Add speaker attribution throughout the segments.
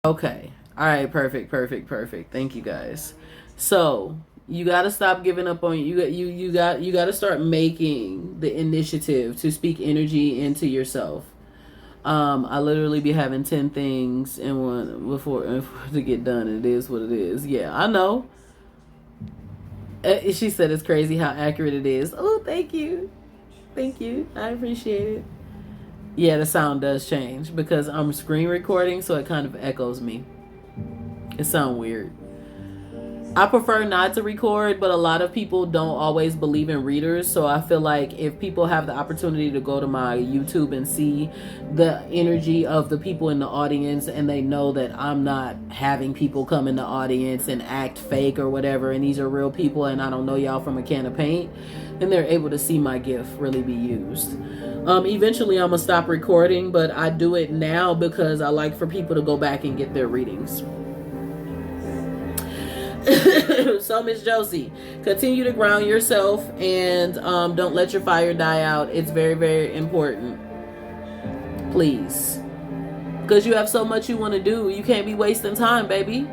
Speaker 1: Okay. All right. Perfect. Perfect. Perfect. Thank you guys. So you got to stop giving up on you got to start making the initiative to speak energy into yourself. I literally be having 10 things in one before to get done, and it is what it is. Yeah, I know. She said it's crazy how accurate it is. Oh, thank you. Thank you. I appreciate it. Yeah, the sound does change because I'm screen recording, so it kind of echoes me. It sounds weird. I prefer not to record, but a lot of people don't always believe in readers. So I feel like if people have the opportunity to go to my YouTube and see the energy of the people in the audience, and they know that I'm not having people come in the audience and act fake or whatever, and these are real people and I don't know y'all from a can of paint, then they're able to see my gift really be used. Eventually I'm gonna stop recording, but I do it now because I like for people to go back and get their readings. So Miss Josie, continue to ground yourself and don't let your fire die out. It's very, very important. Please. Because you have so much you want to do. You can't be wasting time, baby.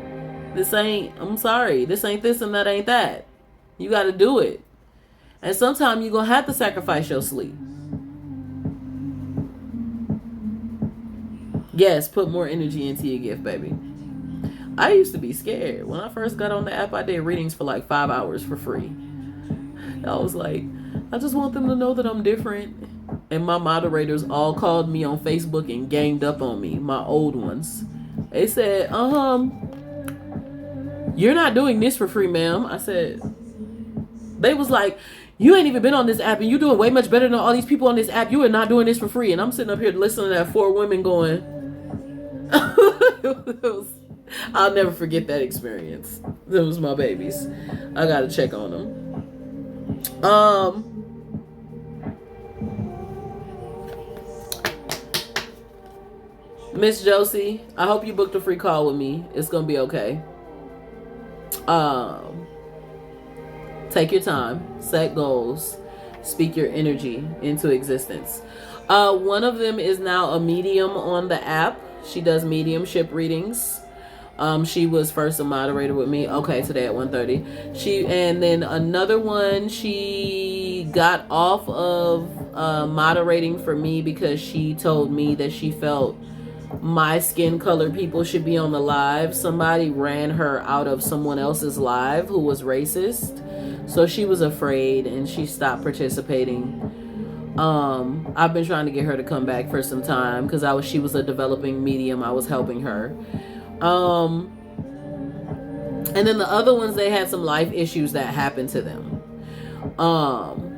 Speaker 1: I'm sorry, this ain't this and that ain't that. You got to do it. And sometimes you're going to have to sacrifice your sleep. Yes, put more energy into your gift, baby. I used to be scared. When I first got on the app, I did readings for like 5 hours for free. I was like, I just want them to know that I'm different. And my moderators all called me on Facebook and ganged up on me, my old ones. They said, you're not doing this for free, ma'am. I said, they was like, you ain't even been on this app and you doing way much better than all these people on this app. You are not doing this for free. And I'm sitting up here listening to that 4 women going, I'll never forget that experience. Those was my babies. I gotta check on them. Miss Josie, I hope you booked a free call with me. It's gonna be okay. Take your time, set goals, speak your energy into existence. One of them is now a medium on the app. She does mediumship readings. She was first a moderator with me. Okay, today at 1:30. And then another one, she got off of moderating for me because she told me that she felt my skin color people should be on the live. Somebody ran her out of someone else's live who was racist. So she was afraid and she stopped participating. I've been trying to get her to come back for some time because she was a developing medium. I was helping her. And then the other ones, they had some life issues that happened to them.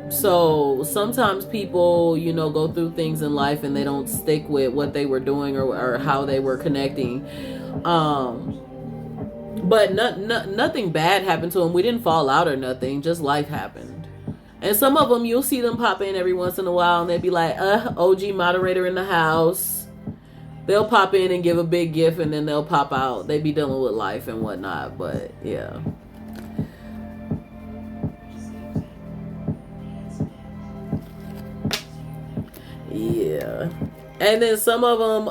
Speaker 1: So sometimes people, go through things in life and they don't stick with what they were doing or how they were connecting. But nothing bad happened to them. We didn't fall out or nothing. Just life happened. And some of them, you'll see them pop in every once in a while and they'll be like, OG moderator in the house. They'll pop in and give a big gift and then they'll pop out. They be dealing with life and whatnot, but yeah. Yeah. And then some of them,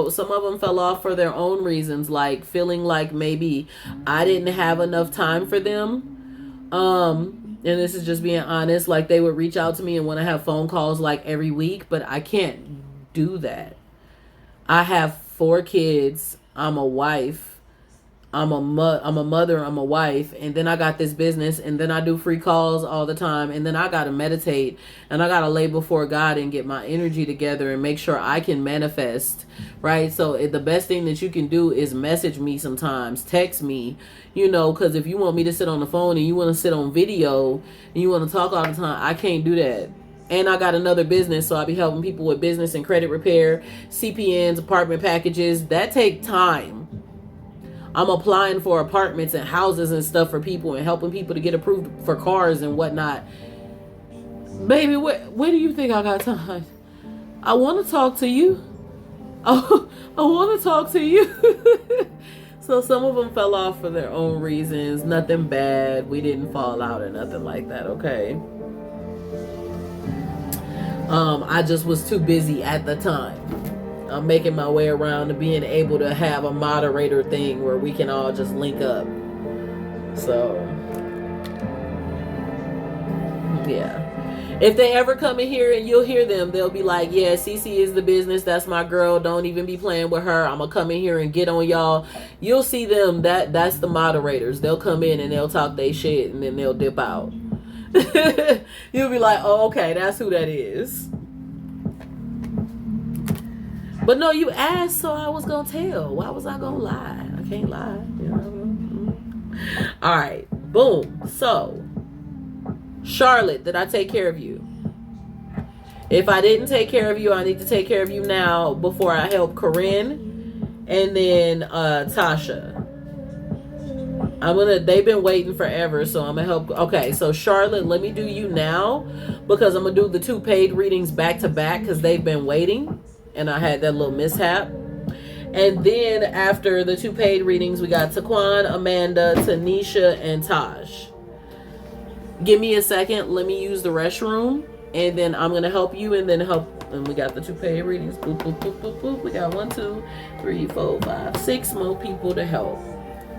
Speaker 1: some of them fell off for their own reasons, like feeling like maybe I didn't have enough time for them. And this is just being honest, like they would reach out to me and want to have phone calls like every week, but I can't do that. I have 4 kids. I'm a wife. I'm a mother. I'm a wife. And then I got this business. And then I do free calls all the time. And then I got to meditate. And I got to lay before God and get my energy together and make sure I can manifest. Right? So the best thing that you can do is message me sometimes. Text me. Because if you want me to sit on the phone and you want to sit on video and you want to talk all the time, I can't do that. And I got another business, so I be helping people with business and credit repair, CPNs, apartment packages. That take time. I'm applying for apartments and houses and stuff for people and helping people to get approved for cars and whatnot. Baby, where do you think I got time? I want to talk to you. I want to talk to you. So some of them fell off for their own reasons. Nothing bad. We didn't fall out or nothing like that, okay? I just was too busy at the time. I'm making my way around to being able to have a moderator thing where we can all just link up. So, yeah. If they ever come in here and you'll hear them, they'll be like, yeah, Cece is the business. That's my girl. Don't even be playing with her. I'm going to come in here and get on y'all. You'll see them. That's the moderators. They'll come in and they'll talk their shit and then they'll dip out. You'll be like, oh, okay, that's who that is. But no, you asked, so I was going to tell. Why was I going to lie? I can't lie. You know? All right. Boom. So, Charlotte, did I take care of you? If I didn't take care of you, I need to take care of you now before I help Corinne and then Tasha. They've been waiting forever, so I'm gonna help. Okay, so Charlotte, let me do you now because I'm gonna do the 2 paid readings back to back because they've been waiting and I had that little mishap. And then after the 2 paid readings, we got Taquan, Amanda, Tanisha, and Taj. Give me a second. Let me use the restroom, and then I'm gonna help you, and then help. And we got the 2 paid readings. Boop, boop, boop, boop, boop. We got 1, 2, 3, 4, 5, 6 more people to help.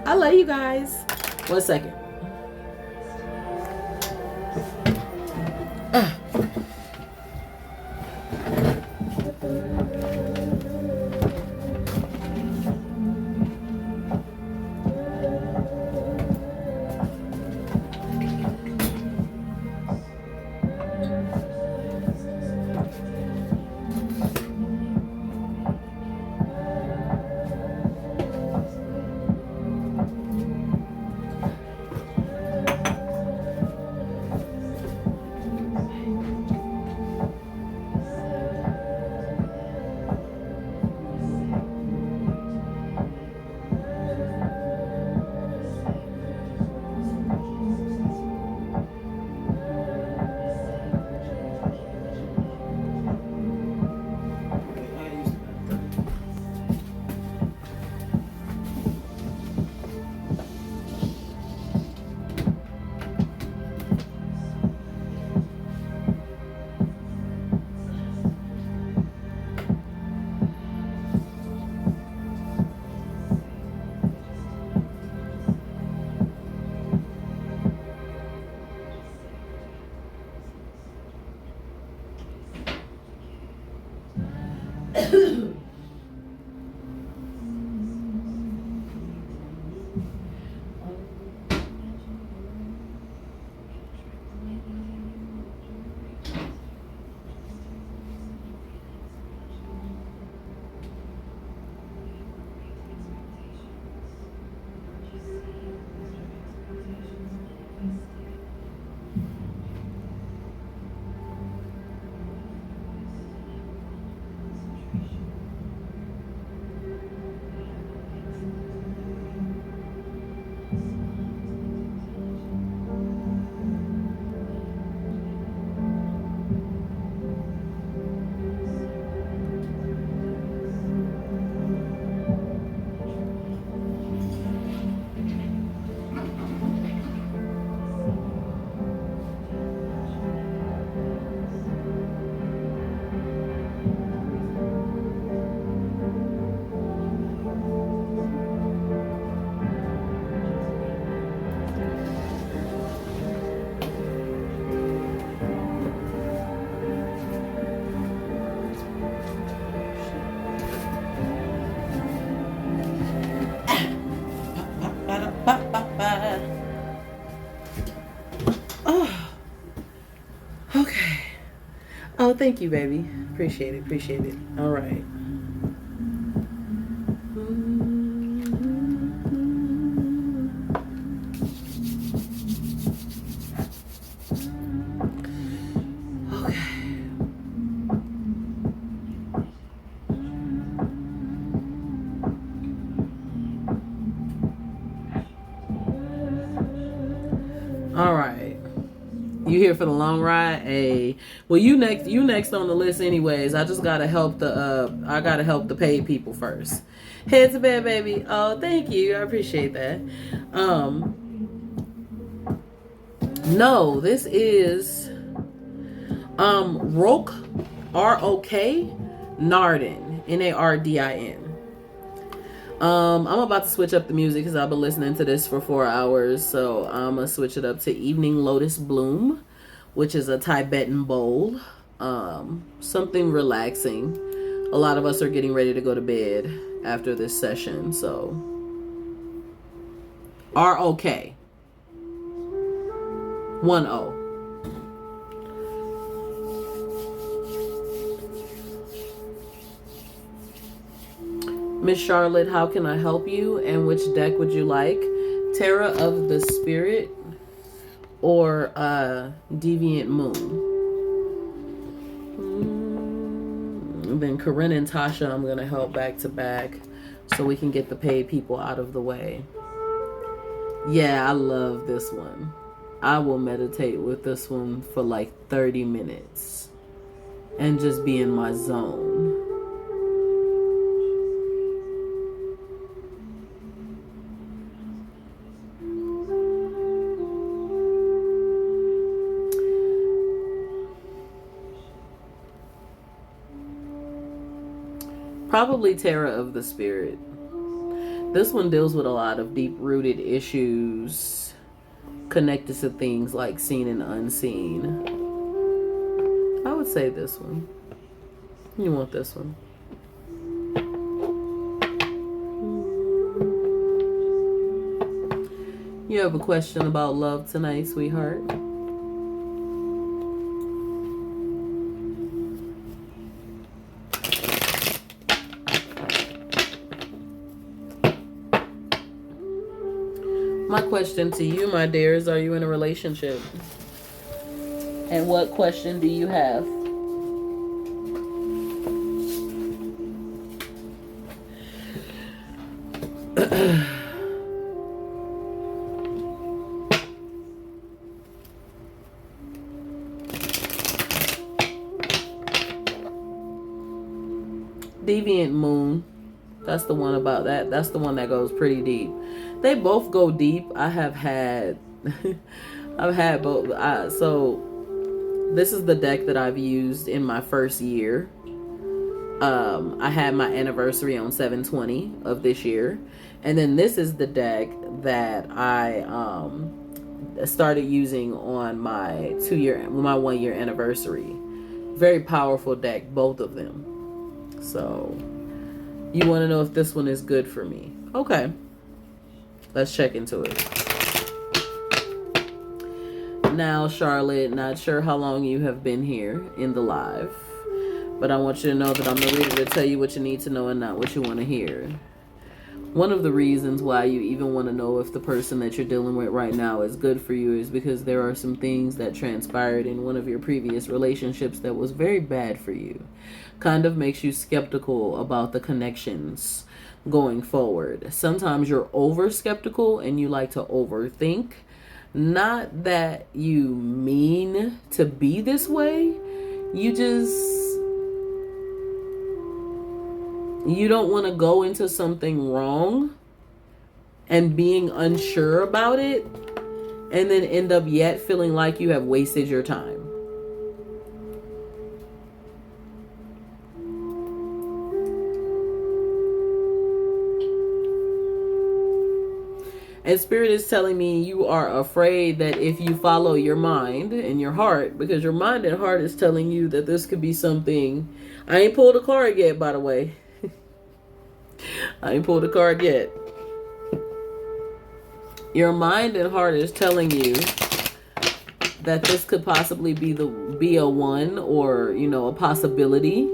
Speaker 1: I love you guys. 1 second. Oh, okay. Oh, thank you, baby. Appreciate it. Appreciate it. All right. All right. You here for the long ride? Hey, well, you next on the list anyways. I just gotta help the paid people first. Head to bed, baby. Oh, thank you. I appreciate that. No, this is Rok, ROK, Nardin. Nardin. I'm about to switch up the music because I've been listening to this for 4 hours. So I'm going to switch it up to Evening Lotus Bloom, which is a Tibetan bowl. Something relaxing. A lot of us are getting ready to go to bed after this session. So ROK 10. Miss Charlotte, how can I help you? And which deck would you like? Terra of the Spirit or Deviant Moon? And then Corinne and Tasha, I'm going to help back to back so we can get the paid people out of the way. Yeah, I love this one. I will meditate with this one for like 30 minutes and just be in my zone. Probably Terra of the Spirit. This one deals with a lot of deep-rooted issues connected to things like seen and unseen. I would say this one. You want this one. You have a question about love tonight, sweetheart? My question to you, my dears, are you in a relationship? And what question do you have? Deviant Moon. That's the one about that. That's the one that goes pretty deep. They both go deep. I have had I've had both. So this is the deck that I've used in my first year. I had my anniversary on 7/20 of this year. And then this is the deck that I started using on my 1 year anniversary. Very powerful deck, both of them. So you want to know if this one is good for me? Okay. Let's check into it. Now, Charlotte, not sure how long you have been here in the live, but I want you to know that I'm the reader to tell you what you need to know and not what you want to hear. One of the reasons why you even want to know if the person that you're dealing with right now is good for you is because there are some things that transpired in one of your previous relationships that was very bad for you. Kind of makes you skeptical about the connections going forward. Sometimes you're over skeptical and you like to overthink. Not that you mean to be this way. You don't want to go into something wrong and being unsure about it and then end up yet feeling like you have wasted your time. And Spirit is telling me you are afraid that if you follow your mind and your heart, because your mind and heart is telling you that this could be something. I ain't pulled a card yet, by the way. I ain't pulled a card yet. Your mind and heart is telling you that this could possibly be a one, or a possibility.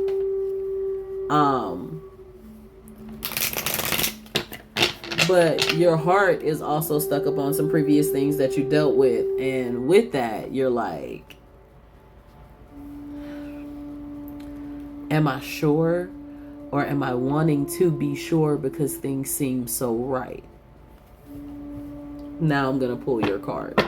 Speaker 1: But your heart is also stuck up on some previous things that you dealt with. And with that, you're like, am I sure? Or am I wanting to be sure because things seem so right? Now I'm going to pull your card.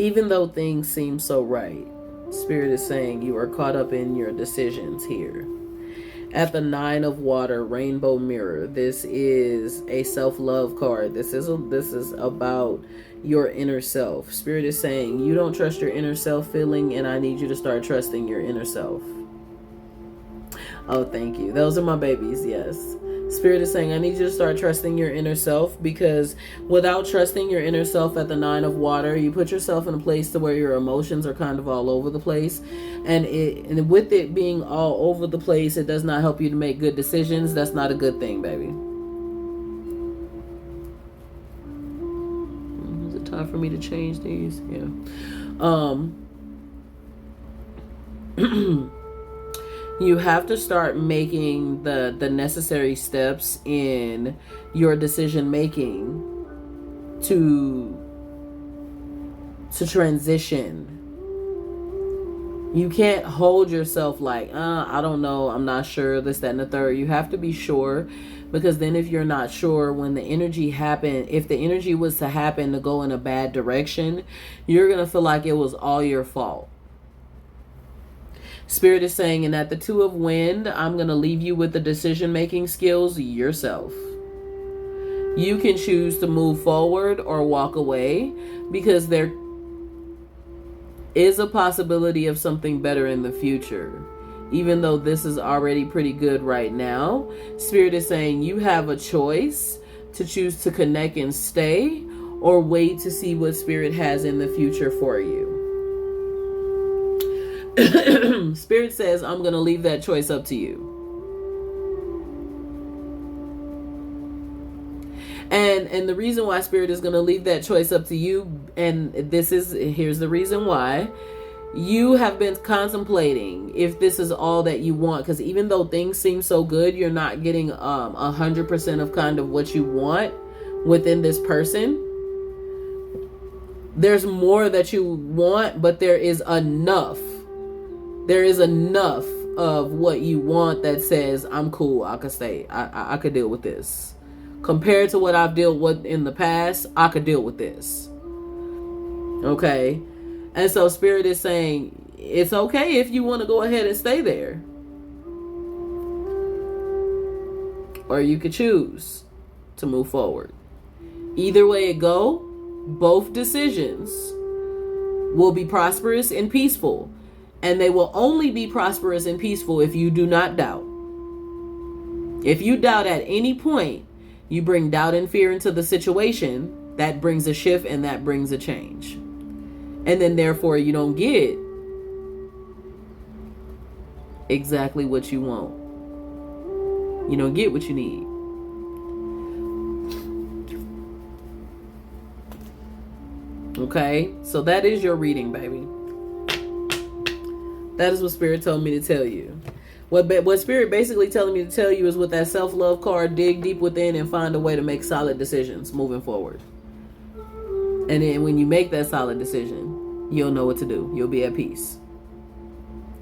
Speaker 1: Even though things seem so right, Spirit is saying you are caught up in your decisions here. At the 9 of water, rainbow mirror, this is a self-love card. This is about your inner self. Spirit is saying you don't trust your inner self feeling, and I need you to start trusting your inner self. Oh, thank you. Those are my babies. Yes. Spirit is saying I need you to start trusting your inner self, because without trusting your inner self at the 9 of water, you put yourself in a place to where your emotions are kind of all over the place, and with it being all over the place, it does not help you to make good decisions. That's not a good thing, baby. Is it time for me to change these? Yeah. You have to start making the necessary steps in your decision making to transition. You can't hold yourself like, I don't know, I'm not sure, this, that, and the third. You have to be sure, because then if you're not sure, when the energy happened, if the energy was to happen to go in a bad direction, you're going to feel like it was all your fault. Spirit is saying, and at the 2 of wind, I'm going to leave you with the decision-making skills yourself. You can choose to move forward or walk away, because there is a possibility of something better in the future. Even though this is already pretty good right now, Spirit is saying you have a choice to choose to connect and stay, or wait to see what Spirit has in the future for you. Spirit says, I'm going to leave that choice up to you. And the reason why Spirit is going to leave that choice up to you, and here's the reason why. You have been contemplating if this is all that you want, because even though things seem so good, you're not getting 100% of kind of what you want within this person. There's more that you want, but there is enough. There is enough of what you want that says, I'm cool, I could stay, I could deal with this. Compared to what I've dealt with in the past, I could deal with this. Okay? And so Spirit is saying, it's okay if you want to go ahead and stay there. Or you could choose to move forward. Either way it go, both decisions will be prosperous and peaceful. And they will only be prosperous and peaceful if you do not doubt. If you doubt at any point, you bring doubt and fear into the situation, that brings a shift and that brings a change. And then therefore you don't get exactly what you want. You don't get what you need. Okay? So that is your reading, baby. That is what Spirit told me to tell you. What Spirit basically telling me to tell you is, with that self-love card, dig deep within and find a way to make solid decisions moving forward. And then when you make that solid decision, you'll know what to do. You'll be at peace.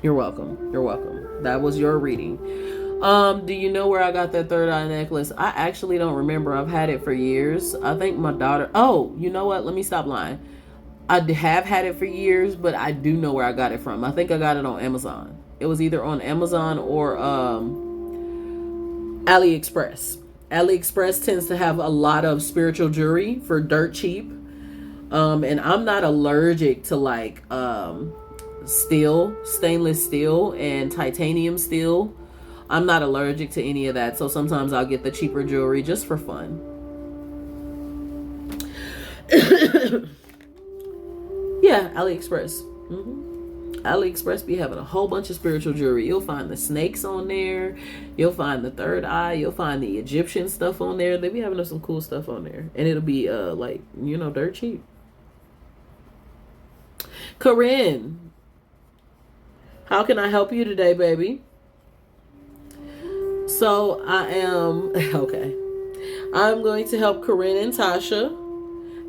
Speaker 1: You're welcome. You're welcome. That was your reading. Do you know where I got that third eye necklace? I actually don't remember. I've had it for years. I think my daughter... Oh, you know what? Let me stop lying. I have had it for years, but I do know where I got it from. I think I got it on Amazon. It was either on Amazon or AliExpress. AliExpress tends to have a lot of spiritual jewelry for dirt cheap. And I'm not allergic to like steel, stainless steel and titanium steel. I'm not allergic to any of that. So sometimes I'll get the cheaper jewelry just for fun. Yeah, AliExpress. AliExpress be having a whole bunch of spiritual jewelry. You'll find the snakes on there. You'll find the third eye. You'll find the Egyptian stuff on there. They be having some cool stuff on there. And it'll be like, dirt cheap. Corinne, how can I help you today, baby? So I am, okay. I'm going to help Corinne and Tasha.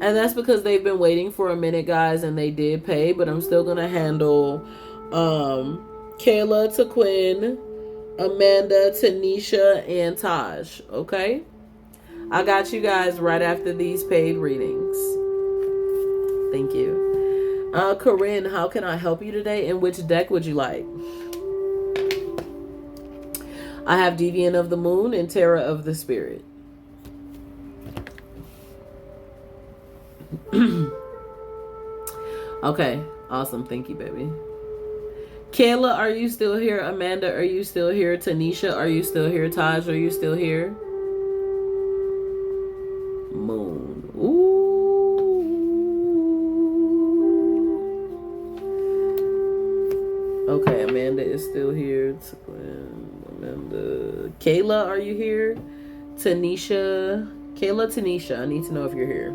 Speaker 1: And that's because they've been waiting for a minute, guys, and they did pay. But I'm still going to handle Kayla, Taquin, Amanda, Tanisha, and Taj. Okay? I got you guys right after these paid readings. Thank you. Corinne, how can I help you today? And which deck would you like? I have Deviant of the Moon and Terra of the Spirit. Okay, awesome. Thank you, baby. Kayla, are you still here? Amanda, are you still here? Tanisha, are you still here? Taj, are you still here? Moon. Ooh. Okay, Amanda is still here. Amanda. Kayla, are you here? Tanisha. Kayla, Tanisha, I need to know if you're here.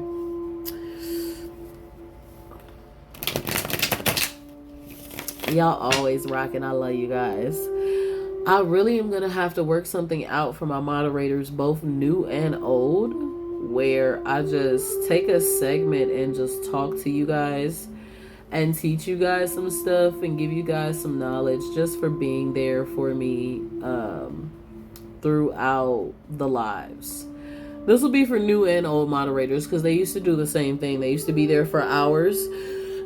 Speaker 1: Y'all always rocking. I love you guys. I really am going to have to work something out for my moderators, both new and old, where I just take a segment and just talk to you guys and teach you guys some stuff and give you guys some knowledge just for being there for me throughout the lives. This will be for new and old moderators because they used to do the same thing. They used to be there for hours.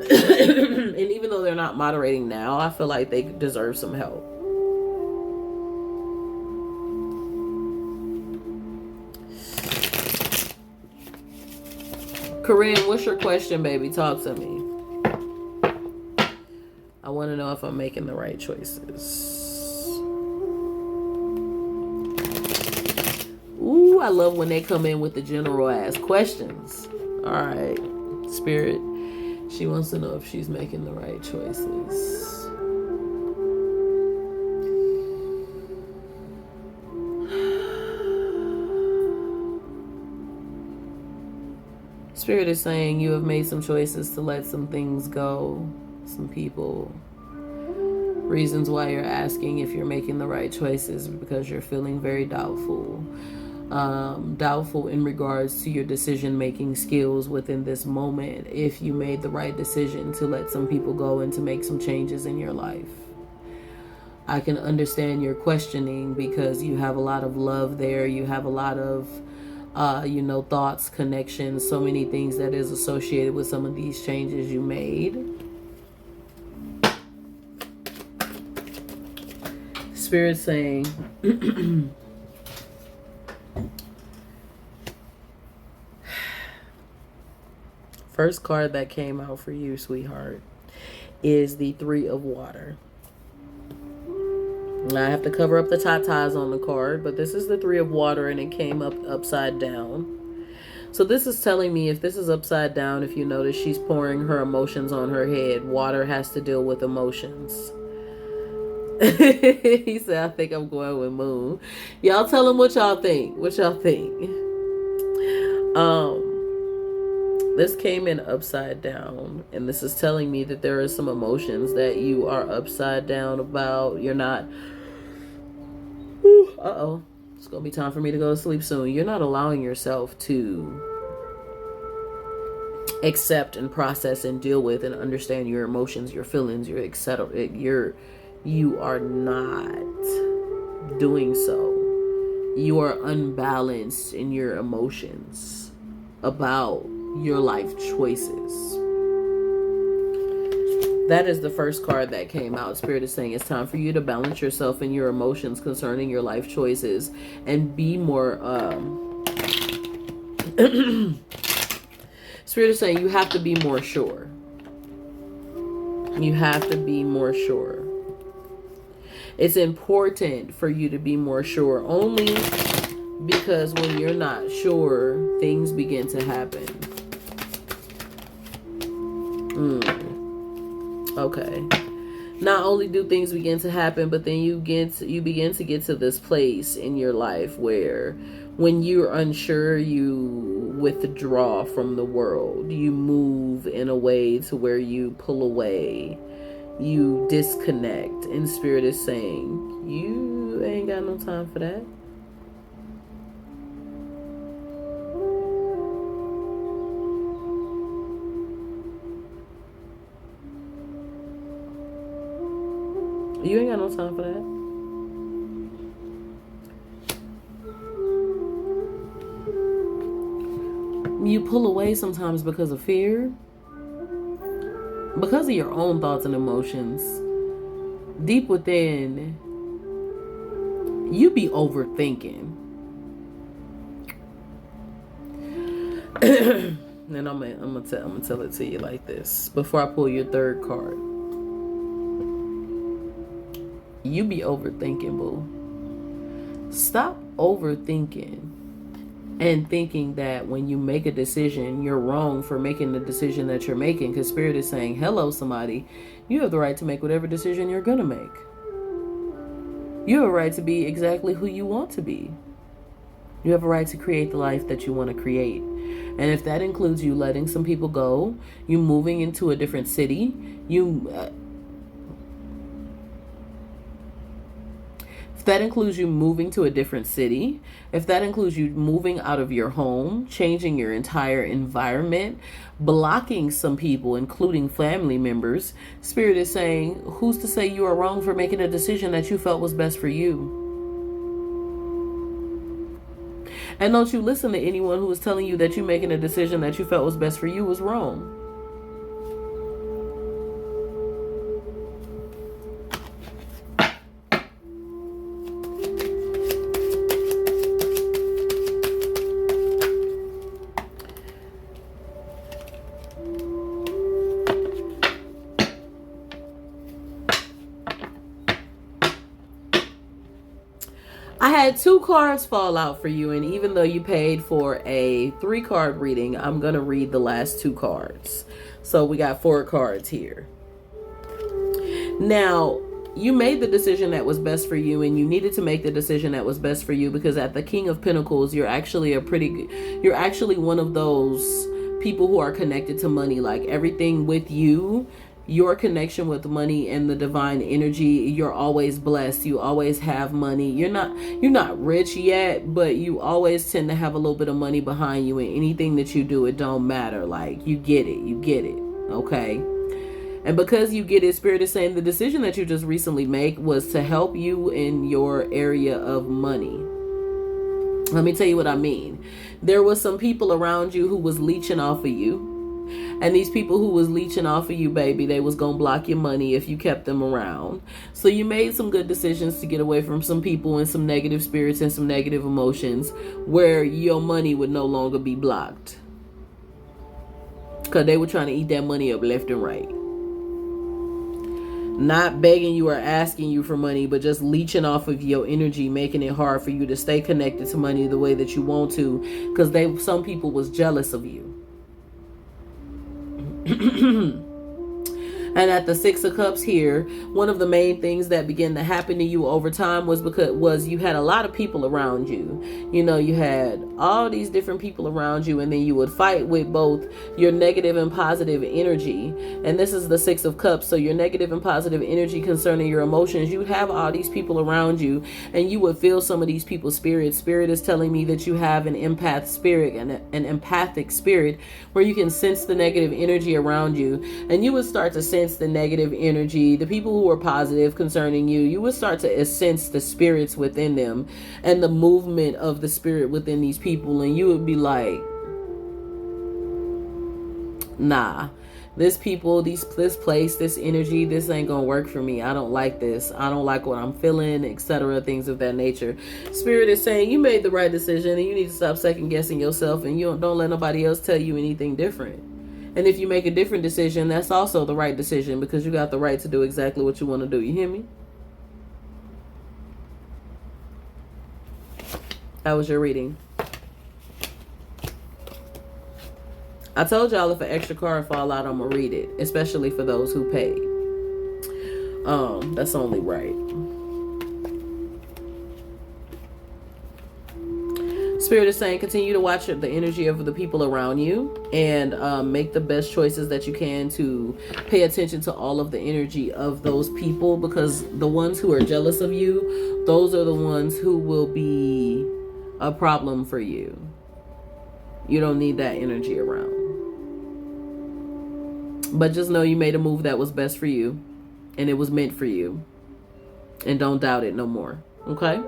Speaker 1: And even though they're not moderating now, I feel like they deserve some help. Corinne, what's your question, baby? Talk to me. I want to know if I'm making the right choices. Ooh, I love when they come in with the general ass questions. All right, Spirit. She wants to know if she's making the right choices. Spirit is saying you have made some choices to let some things go, some people. Reasons why you're asking if you're making the right choices because you're feeling very doubtful. Doubtful in regards to your decision-making skills within this moment, if you made the right decision to let some people go and to make some changes in your life. I can understand your questioning because you have a lot of love there. You have a lot of, thoughts, connections, so many things that is associated with some of these changes you made. Spirit saying, first card that came out for you, sweetheart, is the Three of Water. I have to cover up the tatas on the card, but this is the Three of Water and it came up upside down. So this is telling me if this is upside down, if you notice, she's pouring her emotions on her head. Water has to deal with emotions. He said, I think I'm going with Moon. Y'all tell him what y'all think. What y'all think? This came in upside down, and this is telling me that there are some emotions that you are upside down about. You're not, it's gonna be time for me to go to sleep soon. You're not allowing yourself to accept and process and deal with and understand your emotions, your feelings, your etc. You are not doing so. You are unbalanced in your emotions about your life choices. That is the first card that came out. Spirit is saying it's time for you to balance yourself and your emotions concerning your life choices and be more Spirit is saying you have to be more sure. You have to be more sure. It's important for you to be more sure, only because when you're not sure, things begin to happen. Okay. Not only do things begin to happen, but then you begin to get to this place in your life where when you're unsure, you withdraw from the world. You move in a way to where you pull away. You disconnect. And Spirit is saying, you ain't got no time for that. You ain't got no time for that. You pull away sometimes because of fear. Because of your own thoughts and emotions, deep within, you be overthinking. And I'm gonna tell it to you like this. Before I pull your third card, you be overthinking, boo. Stop overthinking and thinking that when you make a decision, you're wrong for making the decision that you're making. Because Spirit is saying, hello, somebody. You have the right to make whatever decision you're going to make. You have a right to be exactly who you want to be. You have a right to create the life that you want to create. And if that includes you letting some people go, you moving into a different city, if that includes you moving to a different city, if that includes you moving out of your home, changing your entire environment, blocking some people, including family members, Spirit is saying, who's to say you are wrong for making a decision that you felt was best for you? And don't you listen to anyone who is telling you that you making a decision that you felt was best for you was wrong. I had 2 cards fall out for you, and even though you paid for a 3-card reading, I'm going to read the last 2 cards. So we got 4 cards here. Now, you made the decision that was best for you, and you needed to make the decision that was best for you because at the King of Pentacles, you're actually one of those people who are connected to money. Like everything with you, your connection with money and the divine energy, you're always blessed. You always have money. You're not rich yet, but you always tend to have a little bit of money behind you, and anything that you do, it don't matter. Like you get it. Okay. And because you get it, Spirit is saying the decision that you just recently made was to help you in your area of money. Let me tell you what I mean. There was some people around you who was leeching off of you. And these people who was leeching off of you, baby, they was going to block your money if you kept them around. So you made some good decisions to get away from some people and some negative spirits and some negative emotions where your money would no longer be blocked. Because they were trying to eat that money up left and right. Not begging you or asking you for money, but just leeching off of your energy, making it hard for you to stay connected to money the way that you want to, because some people was jealous of you. And at the 6 of Cups here, one of the main things that began to happen to you over time was you had a lot of people around you. You know, you had all these different people around you, and then you would fight with both your negative and positive energy. And this is the 6 of Cups. So your negative and positive energy concerning your emotions, you would have all these people around you, and you would feel some of these people's spirits. Spirit is telling me that you have an empath spirit and an empathic spirit where you can sense the negative energy around you, and you would start to sense the negative energy, the people who are positive concerning you. You would start to sense the spirits within them and the movement of the spirit within these people, and you would be like, nah, this people, this place, this energy, this ain't gonna work for me. I don't like this. I don't like what I'm feeling, etc. Things of that nature. Spirit is saying you made the right decision, and you need to stop second guessing yourself, and you don't let nobody else tell you anything different. And if you make a different decision, that's also the right decision, because you got the right to do exactly what you want to do. You hear me? How was your reading? I told y'all if an extra card fall out, I'm gonna read it, especially for those who paid. That's only right. Spirit is saying continue to watch the energy of the people around you, and make the best choices that you can to pay attention to all of the energy of those people, because the ones who are jealous of you, those are the ones who will be a problem for you. You don't need that energy around. But just know you made a move that was best for you, and it was meant for you, and don't doubt it no more. Okay?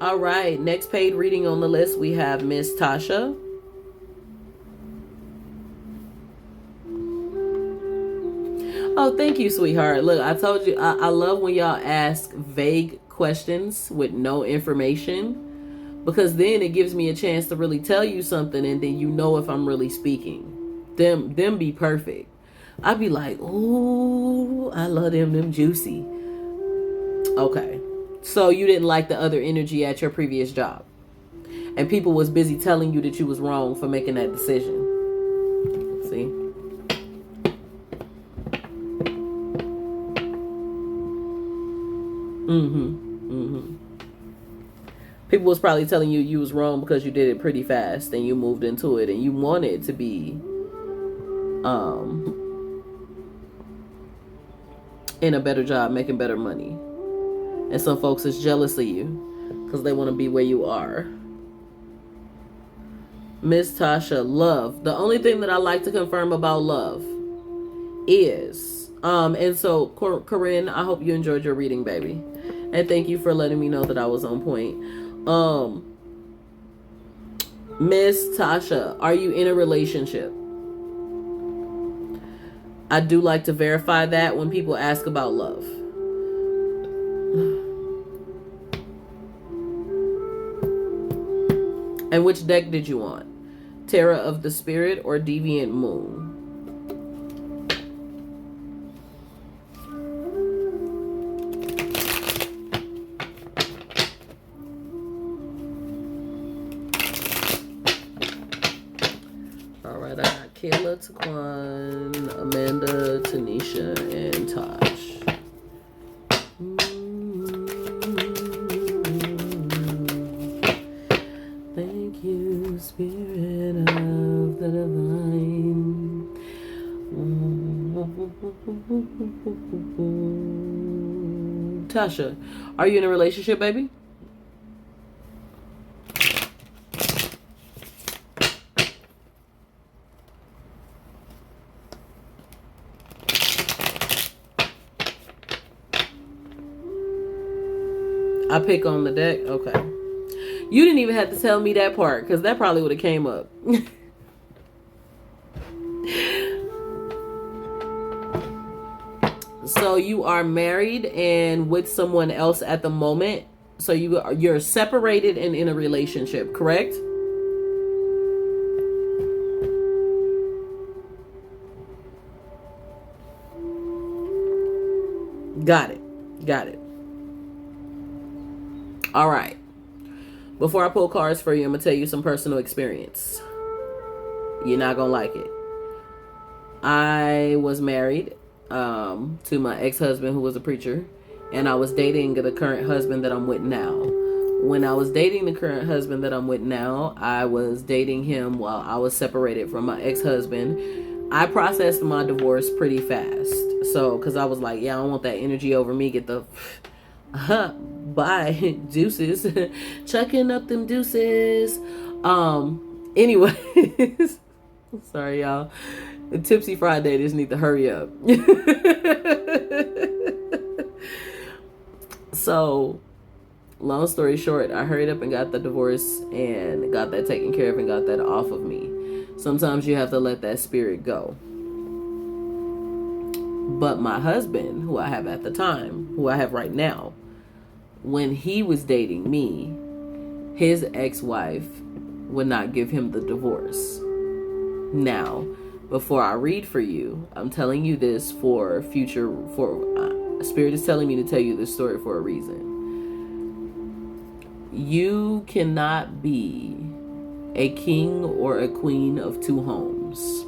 Speaker 1: All right, next paid reading on the list, we have Miss Tasha. Oh, thank you, sweetheart. Look, I told you, I love when y'all ask vague questions with no information, because then it gives me a chance to really tell you something, and then you know if I'm really speaking. Them be perfect. I'd be like, ooh, I love them juicy. Okay. So you didn't like the other energy at your previous job, and people was busy telling you that you was wrong for making that decision. See? People was probably telling you you was wrong because you did it pretty fast and you moved into it and you wanted to be in a better job, making better money. And some folks is jealous of you because they want to be where you are. Miss Tasha, love. The only thing that I like to confirm about love is, and so Corinne, I hope you enjoyed your reading, baby. And thank you for letting me know that I was on point. Miss Tasha, are you in a relationship? I do like to verify that when people ask about love. And which deck did you want? Terror of the Spirit or Deviant Moon? All right, I got Kayla, Taquan, Amanda, Tanisha, and Tosh. Thank you, Spirit of the Divine. Tasha, are you in a relationship, baby? I pick on the deck? Okay. You didn't even have to tell me that part, because that probably would have came up. So you are married and with someone else at the moment. So you're separated and in a relationship, correct? Got it. All right. Before I pull cards for you, I'm going to tell you some personal experience. You're not going to like it. I was married to my ex-husband, who was a preacher, and I was dating the current husband that I'm with now. When I was dating the current husband that I'm with now, I was dating him while I was separated from my ex-husband. I processed my divorce pretty fast. So, because I was like, yeah, I don't want that energy over me. Get the... bye, deuces. Chucking up them deuces. Anyways. Sorry, y'all. Tipsy Friday just need to hurry up. So, long story short, I hurried up and got the divorce and got that taken care of and got that off of me. Sometimes you have to let that spirit go. But my husband, who I have at the time, who I have right now, when he was dating me, his ex-wife would not give him the divorce. Now, before I read for you, I'm telling you this for future, Spirit is telling me to tell you this story for a reason. You cannot be a king or a queen of two homes.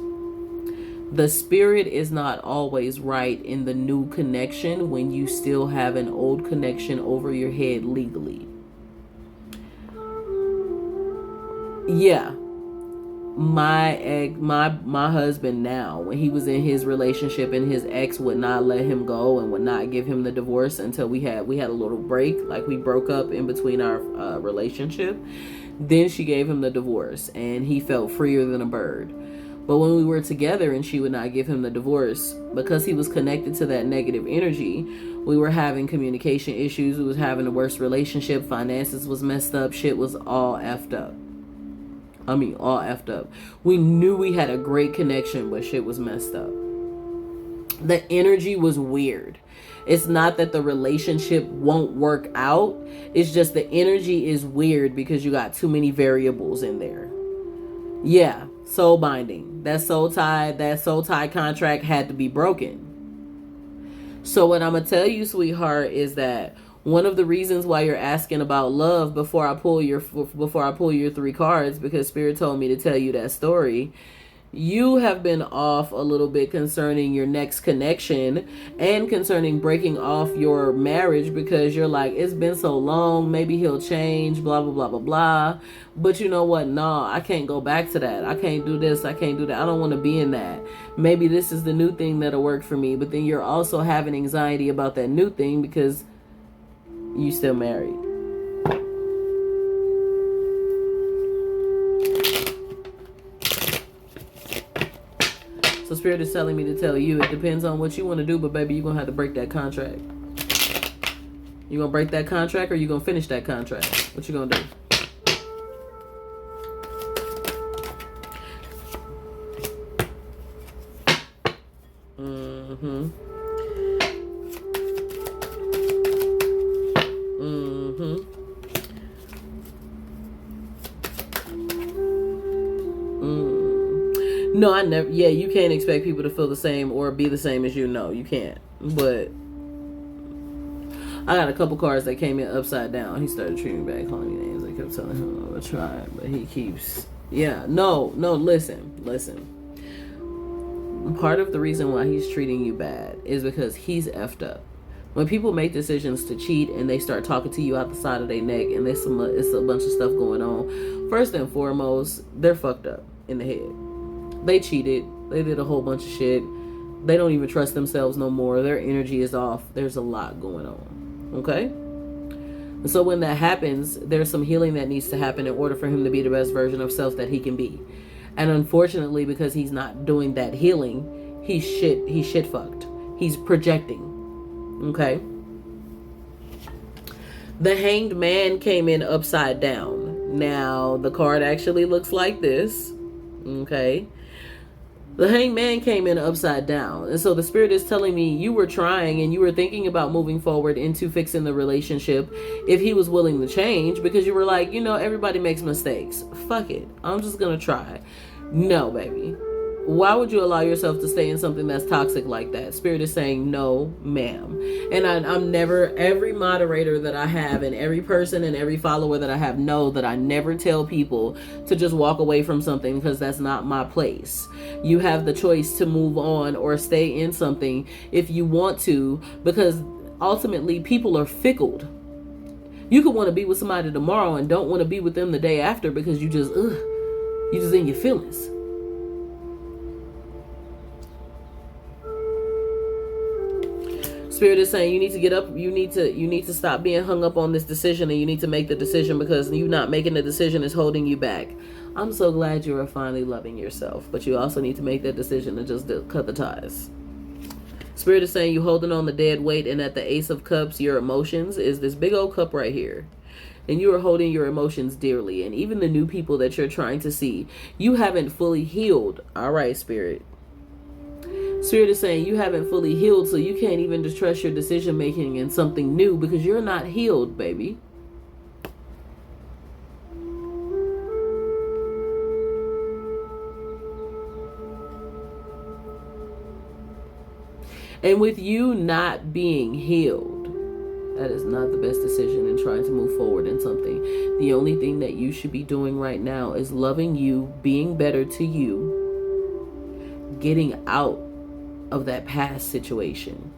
Speaker 1: The spirit is not always right in the new connection when you still have an old connection over your head legally. Yeah. My husband now, when he was in his relationship and his ex would not let him go and would not give him the divorce until we had a little break, like we broke up in between our relationship. Then she gave him the divorce and he felt freer than a bird. But when we were together and she would not give him the divorce, because he was connected to that negative energy, we were having communication issues. We was having a worse relationship. Finances was messed up. Shit was all effed up. I mean, all effed up. We knew we had a great connection, but shit was messed up. The energy was weird. It's not that the relationship won't work out. It's just the energy is weird because you got too many variables in there. Yeah, soul binding. That soul tie contract had to be broken. So what I'm going to tell you, sweetheart, is that one of the reasons why you're asking about love before I pull your 3 cards, because Spirit told me to tell you that story, you have been off a little bit concerning your next connection and concerning breaking off your marriage, because you're like, it's been so long, maybe he'll change, blah, blah, blah, blah, blah. But you know what? No, I can't go back to that. I can't do this. I can't do that. I don't want to be in that. Maybe this is the new thing that'll work for me. But then you're also having anxiety about that new thing because you still married. So Spirit is telling me to tell you, it depends on what you want to do, but baby, you're going to have to break that contract. You going to break that contract, or you going to finish that contract? What you going to do? No, I never. Yeah, you can't expect people to feel the same or be the same as you. No, you can't. But I got a couple cards that came in upside down. He started treating me bad, calling me names. I kept telling him I would try, but he keeps. Yeah, no. Listen. Part of the reason why he's treating you bad is because he's effed up. When people make decisions to cheat and they start talking to you out the side of their neck, and it's a bunch of stuff going on. First and foremost, they're fucked up in the head. They cheated. They did a whole bunch of shit. They don't even trust themselves no more. Their energy is off. There's a lot going on. Okay? And so when that happens, there's some healing that needs to happen in order for him to be the best version of self that he can be. And unfortunately, because he's not doing that healing, he's shit fucked. He's projecting. Okay? The Hanged Man came in upside down. Now, the card actually looks like this. Okay? The Hanged Man came in upside down. And so the Spirit is telling me you were trying and you were thinking about moving forward into fixing the relationship if he was willing to change, because you were like, everybody makes mistakes. Fuck it. I'm just going to try. No, baby. Why would you allow yourself to stay in something that's toxic like that? Spirit is saying, no, ma'am. And I'm never, every moderator that I have and every person and every follower that I have know that I never tell people to just walk away from something, because that's not my place. You have the choice to move on or stay in something if you want to, because ultimately people are fickle. You could want to be with somebody tomorrow and don't want to be with them the day after because you just in your feelings. Spirit is saying you need to get up. You need to stop being hung up on this decision, and you need to make the decision, because you not making the decision is holding you back. I'm so glad you are finally loving yourself, but you also need to make that decision to just cut the ties. Spirit is saying you holding on the dead weight, and at the Ace of Cups, your emotions is this big old cup right here. And you are holding your emotions dearly. And even the new people that you're trying to see, you haven't fully healed. All right, Spirit. Spirit is saying you haven't fully healed, so you can't even just trust your decision making in something new because you're not healed, baby. And with you not being healed, that is not the best decision in trying to move forward in something. The only thing that you should be doing right now is loving you, being better to you, getting out of that past situation,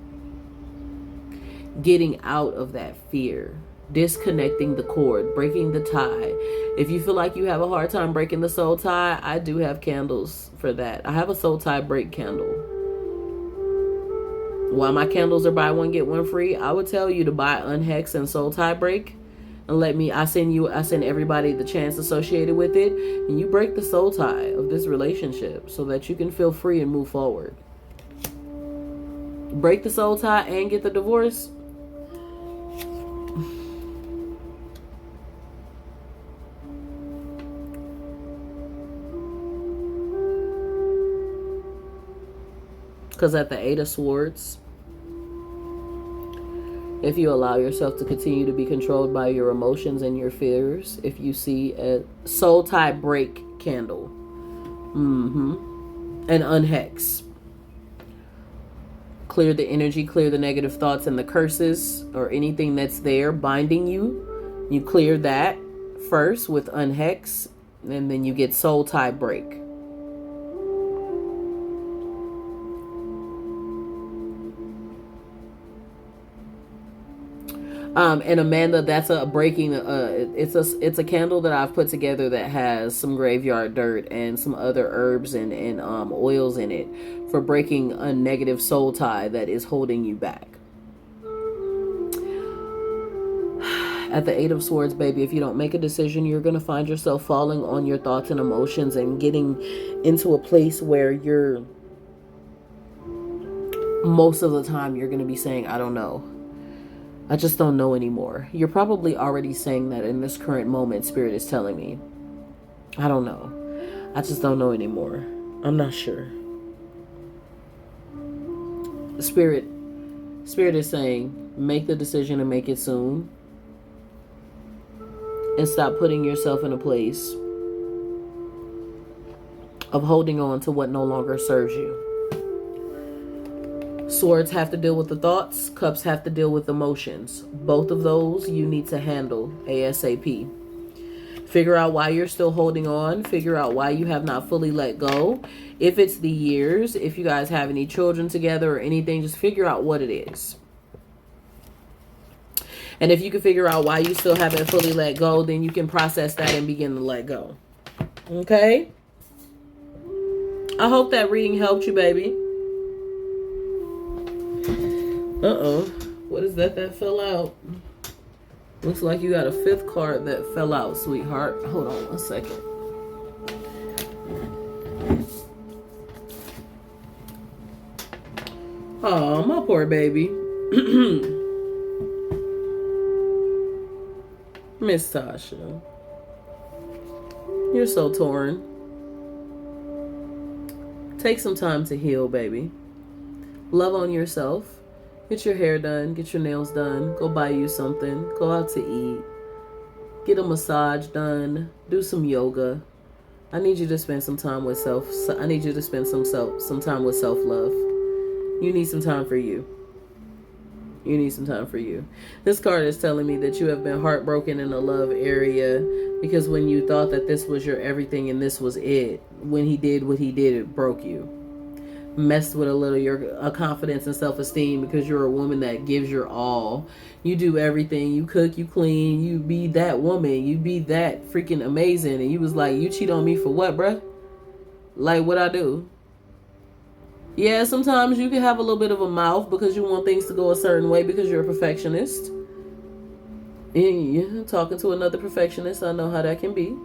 Speaker 1: getting out of that fear, disconnecting the cord, breaking the tie. If you feel like you have a hard time breaking the soul tie, I do have candles for that. I have a soul tie break candle. While my candles are buy one get one free, I would tell you to buy Unhex and Soul Tie Break. I send everybody the chance associated with it, and you break the soul tie of this relationship so that you can feel free and move forward. Break the soul tie and get the divorce. Because at the 8 of Swords, if you allow yourself to continue to be controlled by your emotions and your fears, if you see a soul tie break candle, and unhex, clear the energy, clear the negative thoughts and the curses or anything that's there binding you. You clear that first with unhex, and then you get soul tie break. And Amanda, that's a breaking. It's a candle that I've put together that has some graveyard dirt and some other herbs and oils in it for breaking a negative soul tie that is holding you back. At the 8 of Swords, baby, if you don't make a decision, you're gonna find yourself falling on your thoughts and emotions and getting into a place where you're most of the time you're gonna be saying, I don't know. I just don't know anymore. You're probably already saying that in this current moment. Spirit is telling me, I don't know. I just don't know anymore. I'm not sure. Spirit is saying, make the decision and make it soon. And stop putting yourself in a place of holding on to what no longer serves you. Swords have to deal with the thoughts. Cups have to deal with emotions. Both of those you need to handle ASAP. Figure out why you're still holding on. Figure out why you have not fully let go. If it's the years, if you guys have any children together or anything, just figure out what it is. And if you can figure out why you still haven't fully let go, then you can process that and begin to let go. Okay? I hope that reading helped you, baby. What is that fell out? Looks like you got a 5th card that fell out, sweetheart. Hold on one second. Oh, my poor baby. Miss Tasha. You're so torn. Take some time to heal, baby. Love on yourself. Get your hair done. Get your nails done. Go buy you something. Go out to eat. Get a massage done. Do some yoga. I need you to spend some time with I need you to spend some time with self-love. You need some time for you. You need some time for you. This card is telling me that you have been heartbroken in the love area because when you thought that this was your everything and this was it, when he did what he did, it broke you. Messed with a little your confidence and self-esteem because you're a woman that gives your all. You do everything. You cook, you clean, you be that woman, you be that freaking amazing. And you was like, you cheat on me for what, bruh? Like, what I do? Yeah, sometimes you can have a little bit of a mouth because you want things to go a certain way because you're a perfectionist. And yeah, talking to another perfectionist, I know how that can be.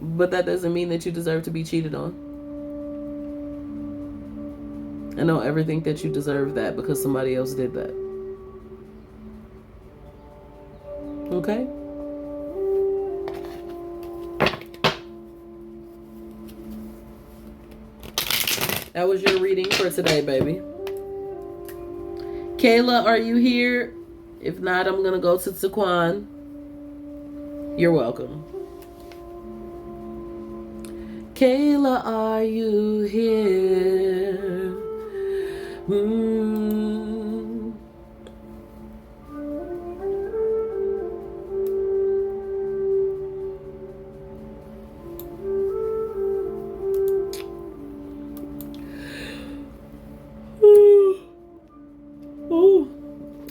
Speaker 1: But that doesn't mean that you deserve to be cheated on. I don't ever think that you deserve that because somebody else did that. Okay? That was your reading for today, baby. Kayla, are you here? If not, I'm going to go to Taquan. You're welcome. Kayla, are you here?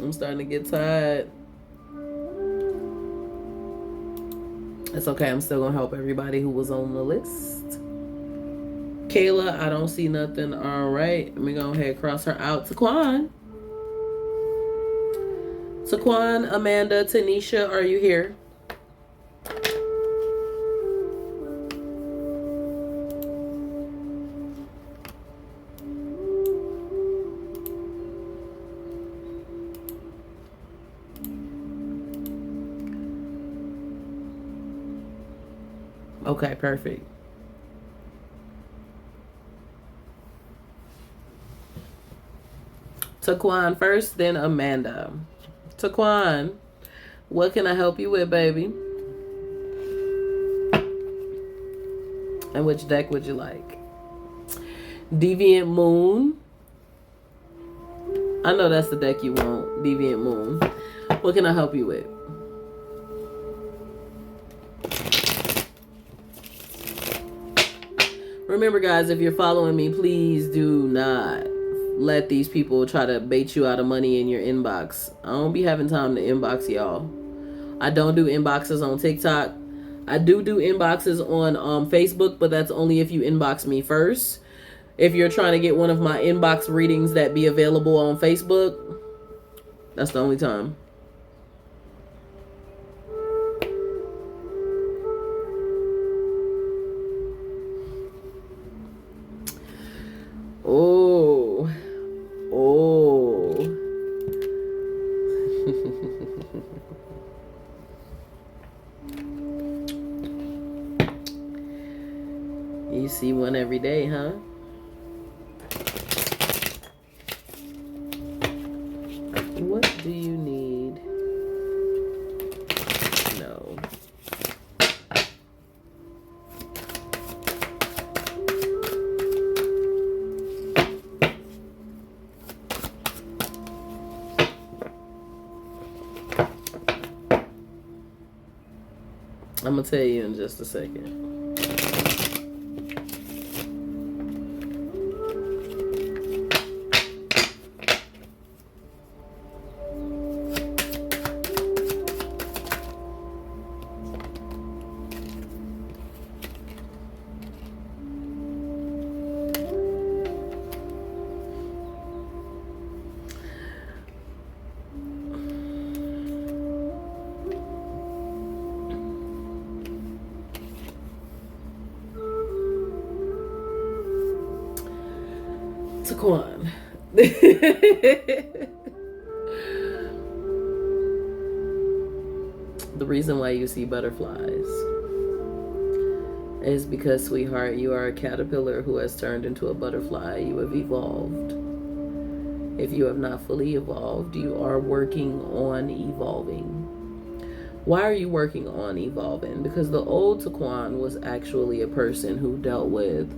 Speaker 1: I'm starting to get tired. It's okay. I'm still going to help everybody who was on the list. Kayla, I don't see nothing. All right. Let me go ahead and cross her out. Taquan. Taquan, Amanda, Tanisha, are you here? Okay, perfect. Taquan first, then Amanda. Taquan, what can I help you with, baby? And which deck would you like? Deviant Moon. I know that's the deck you want. Deviant Moon. What can I help you with? Remember, guys, if you're following me, please do not let these people try to bait you out of money in your inbox. I don't be having time to inbox y'all. I don't do inboxes on TikTok. I do inboxes on Facebook, but that's only if you inbox me first. If you're trying to get one of my inbox readings that be available on Facebook, that's the only time. Oh. You see one every day, huh? What do you need? No. I'm gonna tell you in just a second. Taquan. The reason why you see butterflies is because, sweetheart, you are a caterpillar who has turned into a butterfly. You have evolved. If you have not fully evolved, you are working on evolving. Why are you working on evolving? Because the old Taquan was actually a person who dealt with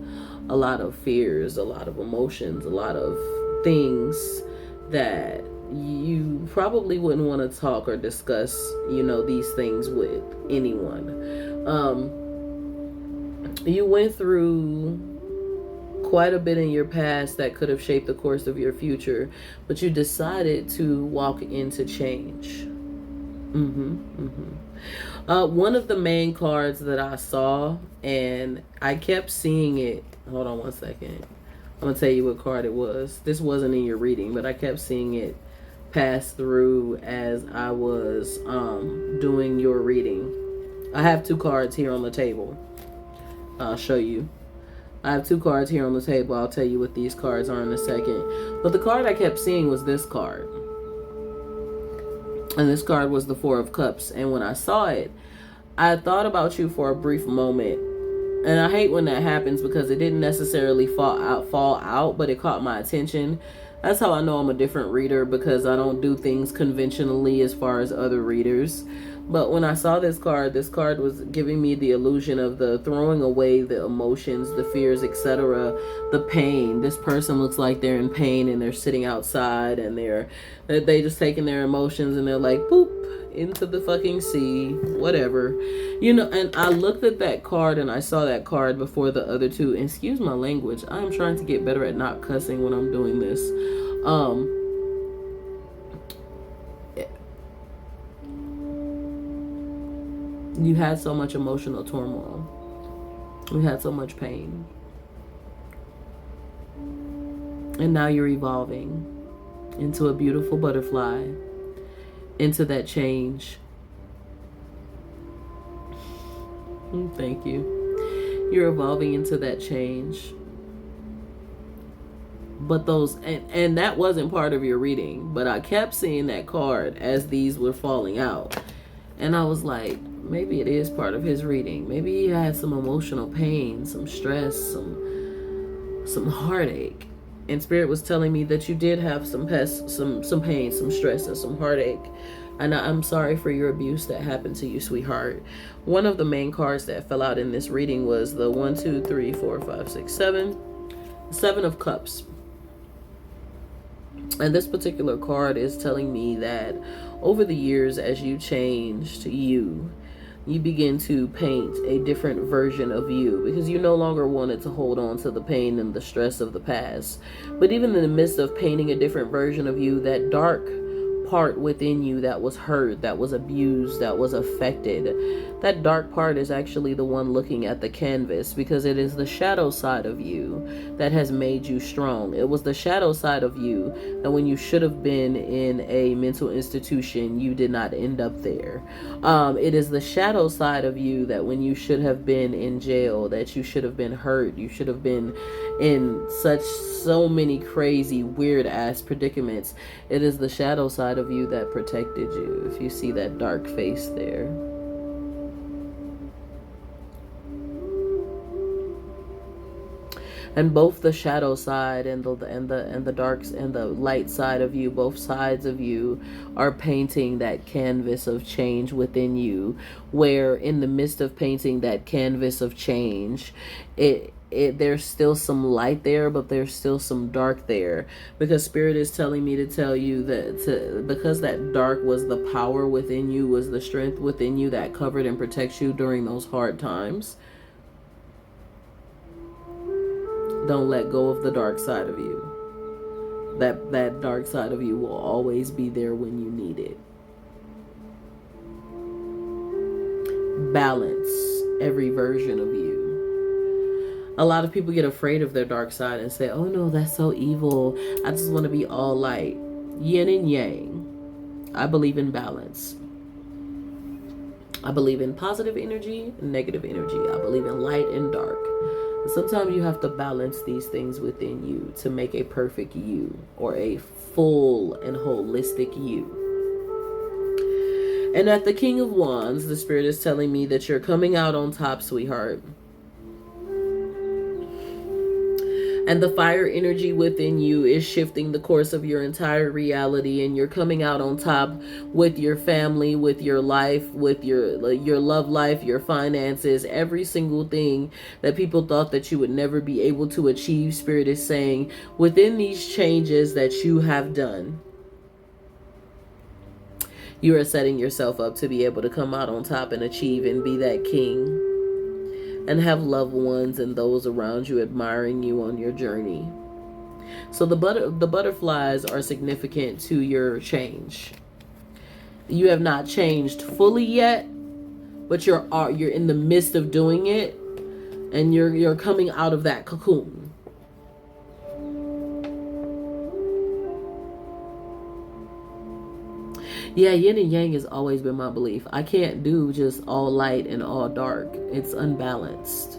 Speaker 1: a lot of fears, a lot of emotions, a lot of things that you probably wouldn't want to talk or discuss, these things with anyone. You went through quite a bit in your past that could have shaped the course of your future, but you decided to walk into change. One of the main cards that I saw, and I kept seeing it. Hold on one second. I'm gonna tell you what card it was. This wasn't in your reading, but I kept seeing it pass through as I was doing your reading. I have two cards here on the table. I'll show you. I have two cards here on the table. I'll tell you what these cards are in a second. But the card I kept seeing was this card. And this card was the Four of Cups. And when I saw it, I thought about you for a brief moment. And I hate when that happens because it didn't necessarily fall out, but it caught my attention. That's how I know I'm a different reader, because I don't do things conventionally as far as other readers. But when I saw this card was giving me the illusion of the throwing away the emotions, the fears, etc., the pain. This person looks like they're in pain and they're sitting outside and they just taking their emotions and they're like, boop, into the fucking sea, whatever. And I looked at that card and I saw that card before the other two. And excuse my language. I'm trying to get better at not cussing when I'm doing this. You had so much emotional turmoil. You had so much pain. And now you're evolving into a beautiful butterfly. into that change. Thank you. You're evolving into that change. But those, and that wasn't part of your reading, but I kept seeing that card as these were falling out. And I was like, maybe it is part of his reading. Maybe he had some emotional pain, some stress, some heartache. And Spirit was telling me that you did have some pain, some stress, and some heartache. And I'm sorry for your abuse that happened to you, sweetheart. One of the main cards that fell out in this reading was the 1, 2, 3, 4, 5, 6, 7. 7 of Cups. And this particular card is telling me that over the years, as you changed you begin to paint a different version of you, because you no longer wanted to hold on to the pain and the stress of the past. But even in the midst of painting a different version of you, that dark part within you that was hurt, that was abused, that was affected, that dark part is actually the one looking at the canvas, because it is the shadow side of you that has made you strong. It was the shadow side of you that when you should have been in a mental institution, you did not end up there. It is the shadow side of you that when you should have been in jail, that you should have been hurt, you should have been in so many crazy weird ass predicaments. It is the shadow side of you that protected you. If you see that dark face there, and both the shadow side and the darks and the light side of you, both sides of you are painting that canvas of change within you, where in the midst of painting that canvas of change, there's still some light there, but there's still some dark there, because Spirit is telling me to tell you that because that dark was the power within you, was the strength within you that covered and protects you during those hard times. Don't let go of the dark side of you. That dark side of you will always be there when you need it. Balance every version of you. A lot of people get afraid of their dark side and say, oh no, that's so evil. I just want to be all light. Yin and yang. I believe in balance. I believe in positive energy and negative energy. I believe in light and dark. Sometimes you have to balance these things within you to make a perfect you, or a full and holistic you. And at the King of Wands, the Spirit is telling me that you're coming out on top, sweetheart. And the fire energy within you is shifting the course of your entire reality, and you're coming out on top with your family, with your life, with your love life, your finances, every single thing that people thought that you would never be able to achieve. Spirit is saying, within these changes that you have done, you are setting yourself up to be able to come out on top and achieve and be that king, and have loved ones and those around you admiring you on your journey. So the butterflies are significant to your change. You have not changed fully yet, but you're in the midst of doing it, and you're coming out of that cocoon. Yeah, yin and yang has always been my belief. I can't do just all light and all dark. It's unbalanced.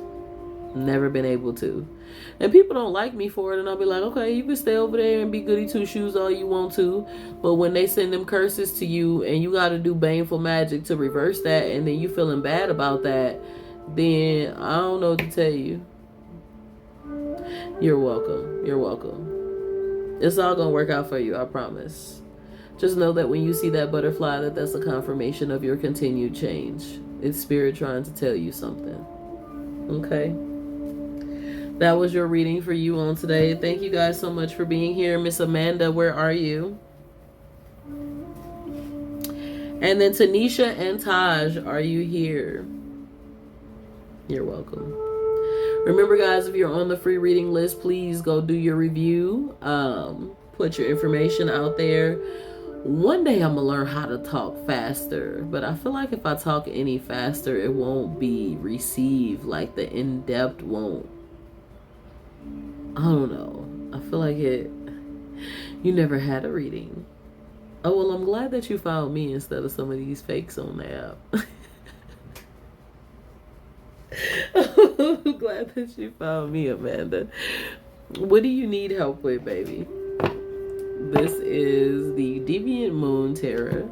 Speaker 1: Never been able to. And people don't like me for it, and I'll be like, okay, you can stay over there and be goody two shoes all you want to. But when they send them curses to you and you got to do baneful magic to reverse that, and then you feeling bad about that, then I don't know what to tell you. You're welcome. You're welcome. It's all going to work out for you, I promise. Just know that when you see that butterfly, that's a confirmation of your continued change. It's Spirit trying to tell you something. Okay? That was your reading for you on today. Thank you guys so much for being here. Miss Amanda, where are you? And then Tanisha and Taj, are you here? You're welcome. Remember, guys, if you're on the free reading list, please go do your review. Put your information out there. One day I'm going to learn how to talk faster, but I feel like if I talk any faster, it won't be received, like the in-depth won't. I don't know. I feel like you never had a reading. Oh, well, I'm glad that you found me instead of some of these fakes on the app. I'm glad that you found me, Amanda. What do you need help with, baby? This is the Deviant Moon Tarot,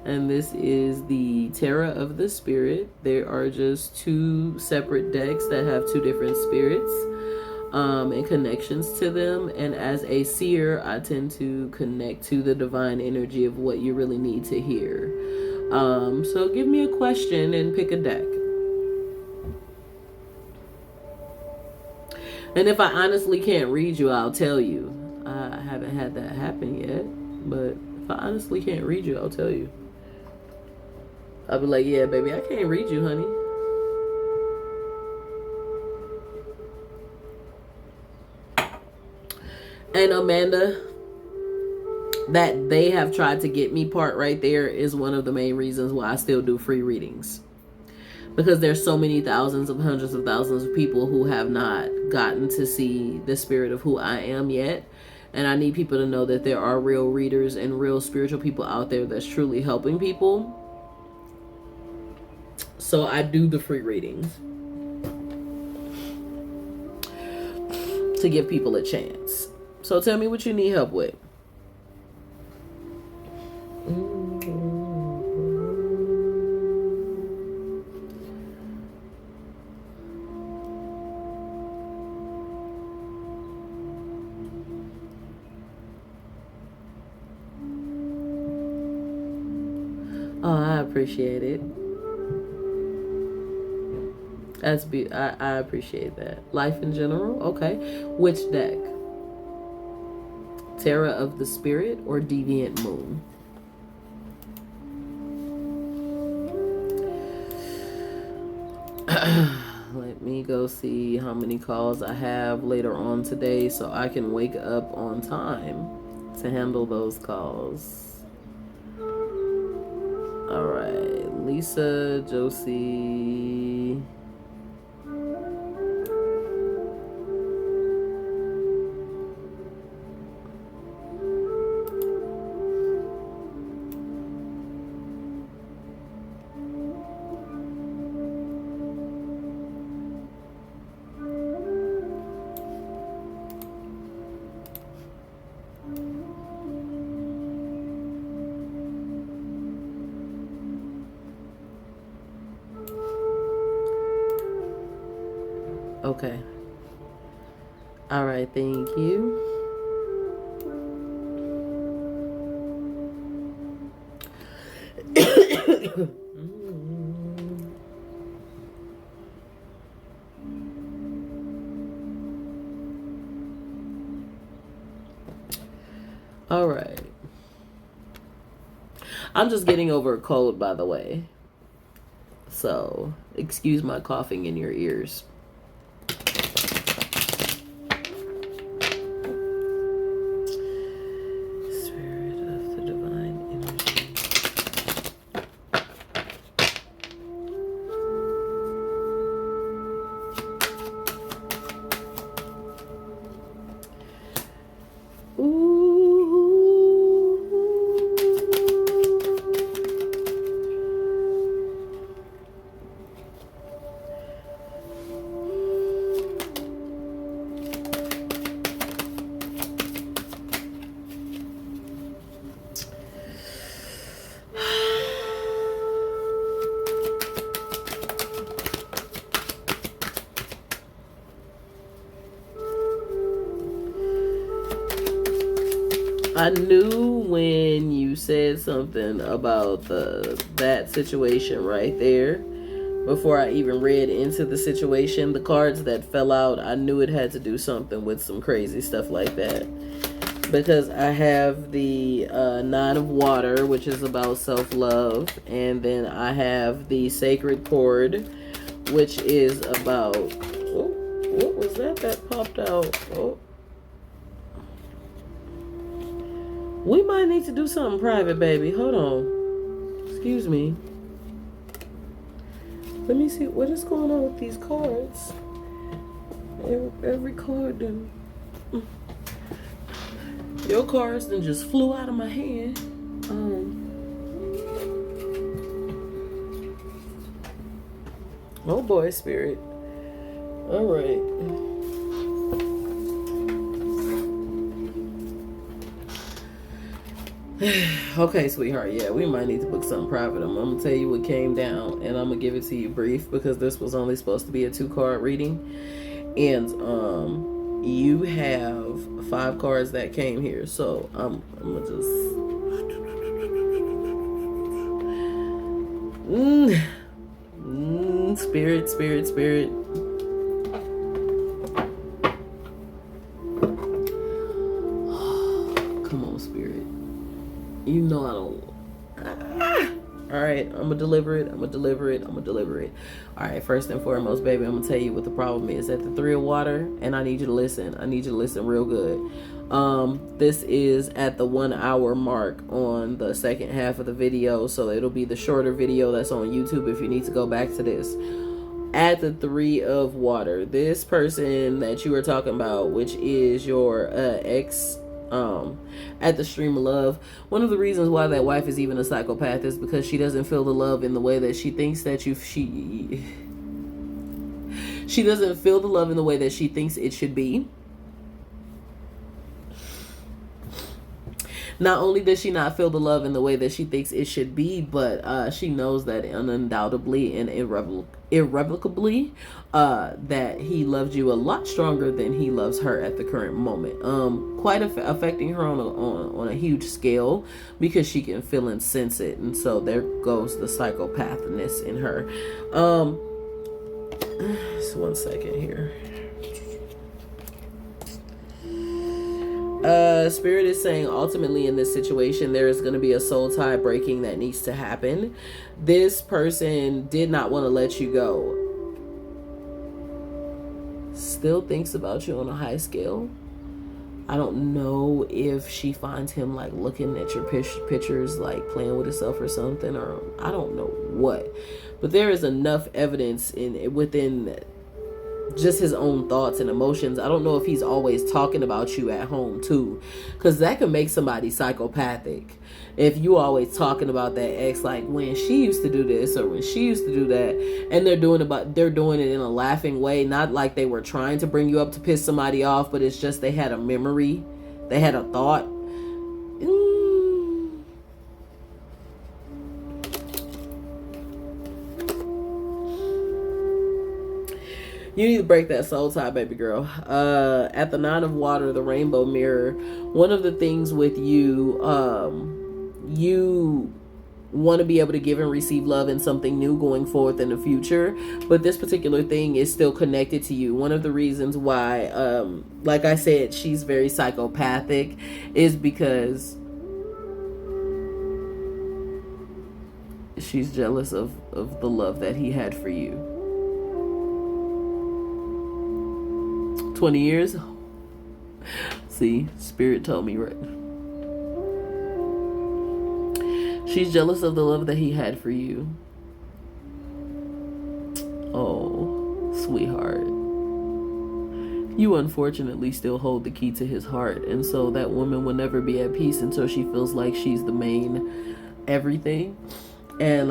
Speaker 1: and this is the Tarot of the Spirit. There are just two separate decks that have two different spirits and connections to them. And as a seer, I tend to connect to the divine energy of what you really need to hear. So give me a question and pick a deck. And if I honestly can't read you, I'll tell you. I haven't had that happen yet, but if I honestly can't read you, I'll tell you. I'll be like, yeah, baby, I can't read you, honey. And Amanda, that they have tried to get me part right there is one of the main reasons why I still do free readings. Because there's so many thousands of hundreds of thousands of people who have not gotten to see the spirit of who I am yet. And I need people to know that there are real readers and real spiritual people out there that's truly helping people. So I do the free readings to give people a chance. So tell me what you need help with. Oh, I appreciate it. I appreciate that. Life in general, okay. Which deck? Tarot of the Spirit or Deviant Moon? Let me go see how many calls I have later on today so I can wake up on time to handle those calls. All right, Lisa, Josie. Okay. All right, thank you. All right. I'm just getting over a cold, by the way. So, excuse my coughing in your ears. I knew when you said something about that situation right there, before I even read into the situation, the cards that fell out, I knew it had to do something with some crazy stuff like that. Because I have the Nine of Water, which is about self-love, and then I have the Sacred Cord, which is about... Oh, what was that popped out? Oh. We might need to do something private, baby. Hold on. Excuse me. Let me see what is going on with these cards. Every card then. Your cards then just flew out of my hand. Oh boy, spirit. All right. Okay, sweetheart. Yeah, we might need to book something private. I'm gonna tell you what came down, and I'm gonna give it to you brief because this was only supposed to be a 2-card reading, and you have 5 cards that came here. So I'm gonna just spirit. Come on, spirit. You know I don't. All right, I'm gonna deliver it. All right, first and foremost, baby, I'm gonna tell you what the problem is at the 3 of water, and I need you to listen. I need you to listen real good. This is at the 1 hour mark on the second half of the video, so it'll be the shorter video that's on YouTube if you need to go back to this. At the 3 of water, this person that you were talking about, which is your ex, at the stream of love, one of the reasons why that wife is even a psychopath is because she doesn't feel the love in the way that she thinks that she doesn't feel the love in the way that she thinks it should be. Not only does she not feel the love in the way that she thinks it should be, but she knows that undoubtedly and irrevocably that he loves you a lot stronger than he loves her at the current moment. Quite affecting her on a huge scale because she can feel and sense it, and so there goes the psychopathness in her. Just 1 second here. Spirit is saying ultimately in this situation there is going to be a soul tie breaking that needs to happen. This person did not want to let you go. Still thinks about you on a high scale. I don't know if she finds him like looking at your pictures, like playing with himself or something, or I don't know what. But there is enough evidence within just his own thoughts and emotions. I don't know if he's always talking about you at home too, because that can make somebody psychopathic. If you always talking about that ex, like when she used to do this or when she used to do that, and they're doing it in a laughing way, not like they were trying to bring you up to piss somebody off, but it's just they had a memory, they had a thought. You need to break that soul tie, baby girl. At the 9 of water, the rainbow mirror, one of the things with you, you want to be able to give and receive love in something new going forward in the future, but this particular thing is still connected to you. One of the reasons why, like I said, she's very psychopathic is because she's jealous of the love that he had for you. 20 years. See, spirit told me right. She's jealous of the love that he had for you. Oh, sweetheart. You unfortunately still hold the key to his heart, and so that woman will never be at peace until she feels like she's the main everything. And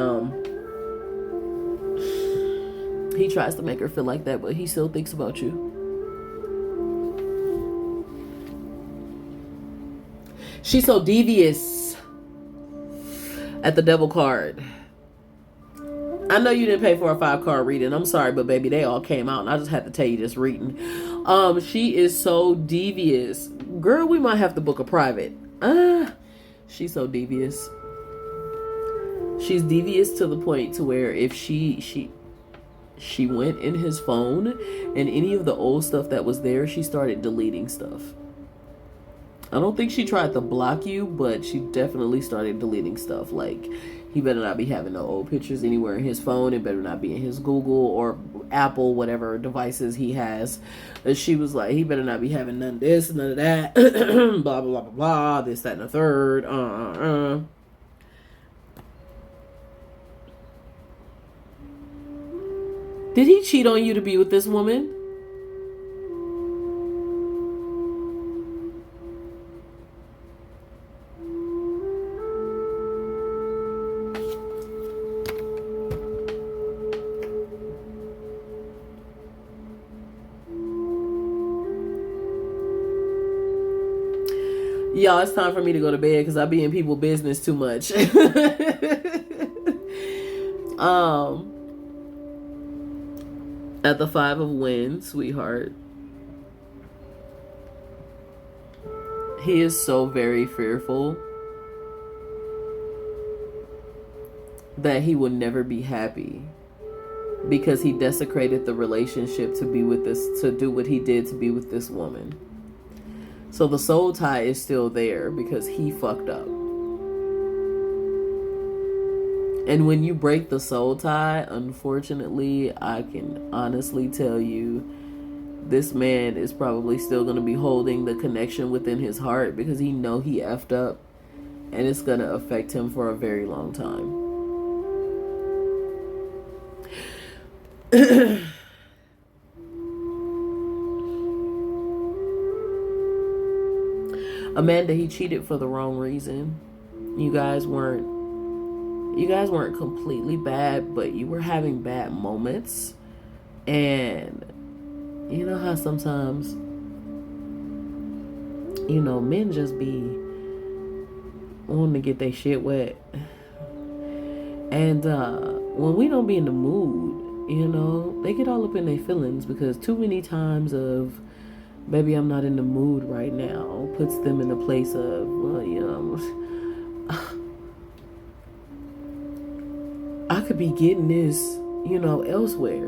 Speaker 1: he tries to make her feel like that, but he still thinks about you. She's so devious. At the devil card, I know you didn't pay for a 5-card reading. I'm sorry, but baby, they all came out, and I just had to tell you this reading. She is so devious, girl. We might have to book a private. She's so devious. She's devious to the point to where if she went in his phone and any of the old stuff that was there, she started deleting stuff. I don't think she tried to block you, but she definitely started deleting stuff. Like, he better not be having no old pictures anywhere in his phone. It better not be in his Google or Apple, whatever devices he has. And she was like, he better not be having none of this, none of that. Blah, blah, blah, blah, blah. This, that, and the third. Did he cheat on you to be with this woman? Y'all, it's time for me to go to bed because I be in people's business too much. um, at the 5 of Wands, sweetheart, he is so very fearful that he will never be happy because he desecrated the relationship to be with this, to do what he did to be with this woman. So the soul tie is still there because he fucked up. And when you break the soul tie, unfortunately, I can honestly tell you, this man is probably still going to be holding the connection within his heart because he know he effed up, and it's going to affect him for a very long time. Amanda, he cheated for the wrong reason. You guys weren't completely bad, but you were having bad moments. And you know how sometimes, men just be wanting to get their shit wet. And when we don't be in the mood, they get all up in their feelings because too many times of, baby, I'm not in the mood right now, puts them in a place of, well, I could be getting this, elsewhere.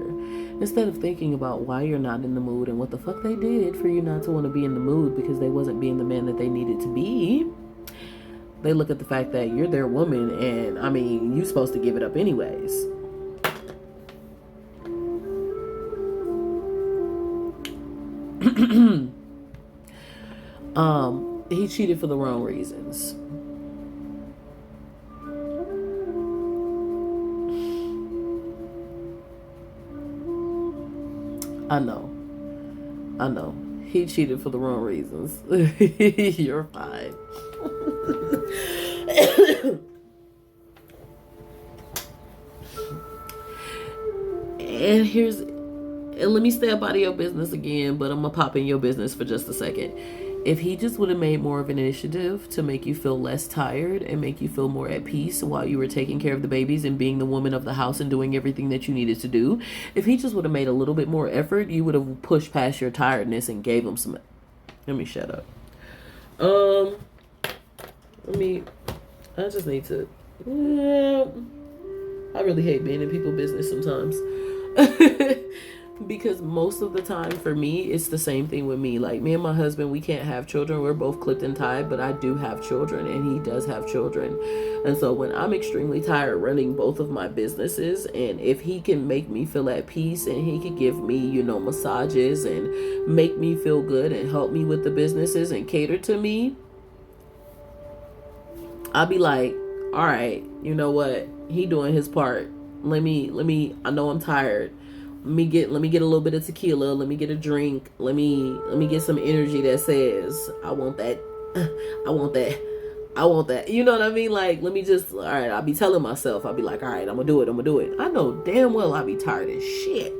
Speaker 1: Instead of thinking about why you're not in the mood and what the fuck they did for you not to want to be in the mood because they wasn't being the man that they needed to be, they look at the fact that you're their woman and, you're supposed to give it up anyways. He cheated for the wrong reasons. I know. He cheated for the wrong reasons. You're fine. And let me stay up out of your business again, but I'm gonna pop in your business for just a second. If he just would have made more of an initiative to make you feel less tired and make you feel more at peace while you were taking care of the babies and being the woman of the house and doing everything that you needed to do, if he just would have made a little bit more effort, you would have pushed past your tiredness and gave him some. Let me shut up. I just need to. I really hate being in people's business sometimes. Because most of the time for me, it's the same thing with me. Like, me and my husband, we can't have children. We're both clipped and tied, but I do have children and he does have children. And so when I'm extremely tired running both of my businesses, and if he can make me feel at peace and he can give me, massages and make me feel good and help me with the businesses and cater to me, I'll be like, all right, you know what? He doing his part. Let me, I know I'm tired. Let me get a little bit of tequila. Let me get a drink. Let me get some energy that says, I want that. I want that. I want that. You know what I mean? Like, let me just, all right, I'll be telling myself, I'll be like, all right, I'm going to do it. I know damn well I'll be tired as shit.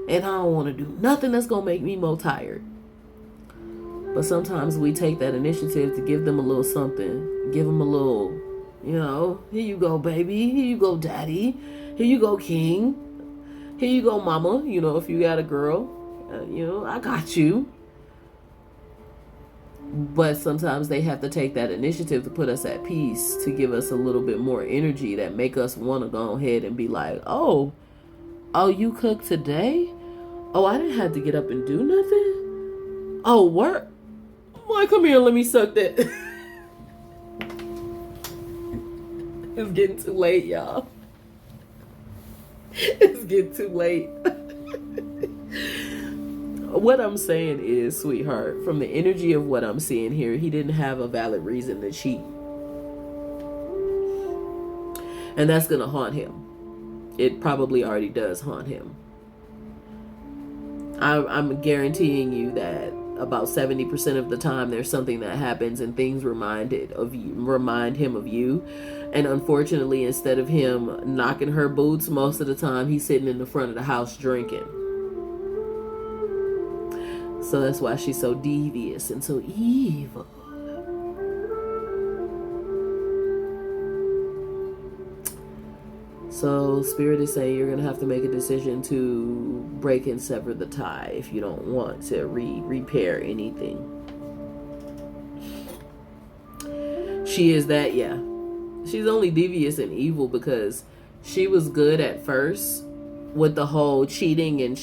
Speaker 1: And I don't want to do nothing that's going to make me more tired. But sometimes we take that initiative to give them a little something. Give them a little, here you go, baby. Here you go, daddy. Here you go, king. Here you go, mama. If you got a girl, I got you. But sometimes they have to take that initiative to put us at peace, to give us a little bit more energy that make us want to go ahead and be like, oh, you cooked today? Oh, I didn't have to get up and do nothing? Oh, work. Boy, come here, let me suck that. It's getting too late, y'all. It's getting too late. What I'm saying is, sweetheart, from the energy of what I'm seeing here, he didn't have a valid reason to cheat. And that's going to haunt him. It probably already does haunt him. I'm guaranteeing you that about 70% of the time there's something that happens and things remind him of you. And unfortunately, instead of him knocking her boots, most of the time he's sitting in the front of the house drinking. So that's why she's so devious and so evil. So Spirit is saying you're going to have to make a decision to break and sever the tie if you don't want to repair anything. She is that, yeah. She's only devious and evil because she was good at first with the whole cheating and,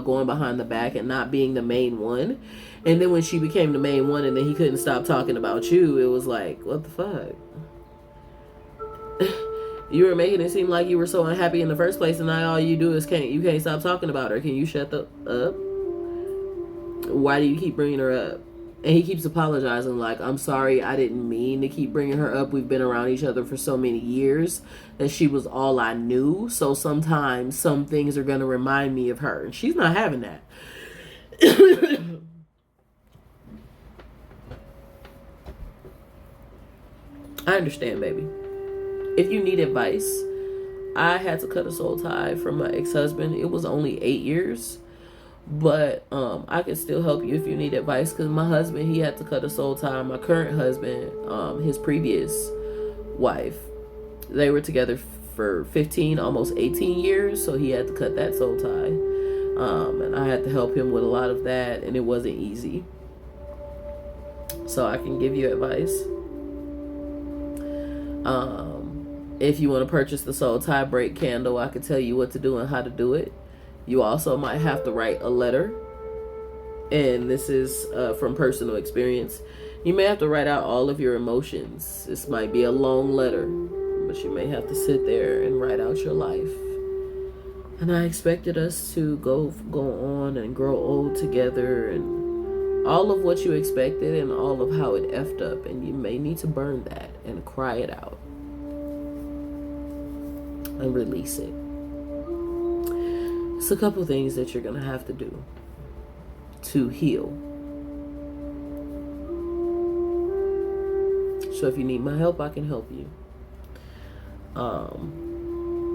Speaker 1: going behind the back and not being the main one. And then when she became the main one and then he couldn't stop talking about you, it was like, what the fuck? You were making it seem like you were so unhappy in the first place, and now all you do is you can't stop talking about her. Can you shut up? Why do you keep bringing her up? And he keeps apologizing like, I'm sorry, I didn't mean to keep bringing her up. We've been around each other for so many years that she was all I knew. So sometimes some things are going to remind me of her. And she's not having that. I understand, baby. If you need advice, I had to cut a soul tie from my ex-husband. It was only 8 years. But I can still help you if you need advice, because my husband, he had to cut a soul tie. My current husband, his previous wife, they were together for 15, almost 18 years, so he had to cut that soul tie. And I had to help him with a lot of that, and it wasn't easy. So I can give you advice. If you want to purchase the soul tie break candle, I can tell you what to do and how to do it. You also might have to write a letter, and this is from personal experience. You may have to write out all of your emotions. This might be a long letter, but you may have to sit there and write out your life. And I expected us to go on and grow old together, and all of what you expected and all of how it effed up, and you may need to burn that and cry it out and release it. It's a couple things that you're going to have to do to heal. So if you need my help, I can help you.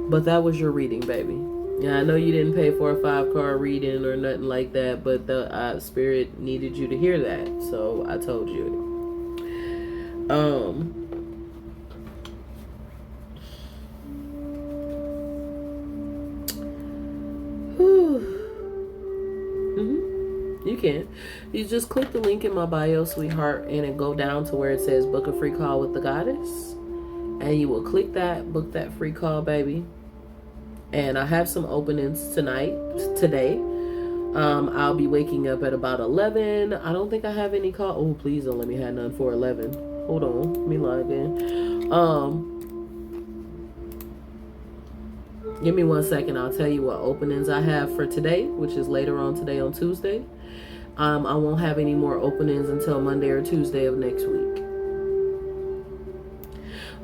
Speaker 1: But that was your reading, baby. Yeah, I know you didn't pay for a 5-card reading or nothing like that, but the Spirit needed you to hear that, so I told you. You can. You just click the link in my bio, sweetheart, and it go down to where it says book a free call with the goddess. And you will click that, book that free call, baby. And I have some openings today. I'll be waking up at about 11. I don't think I have any call. Oh, please don't let me have none for 11. Hold on. Let me log in. Give me 1 second. I'll tell you what openings I have for today, which is later on today on Tuesday. I won't have any more openings until Monday or Tuesday of next week.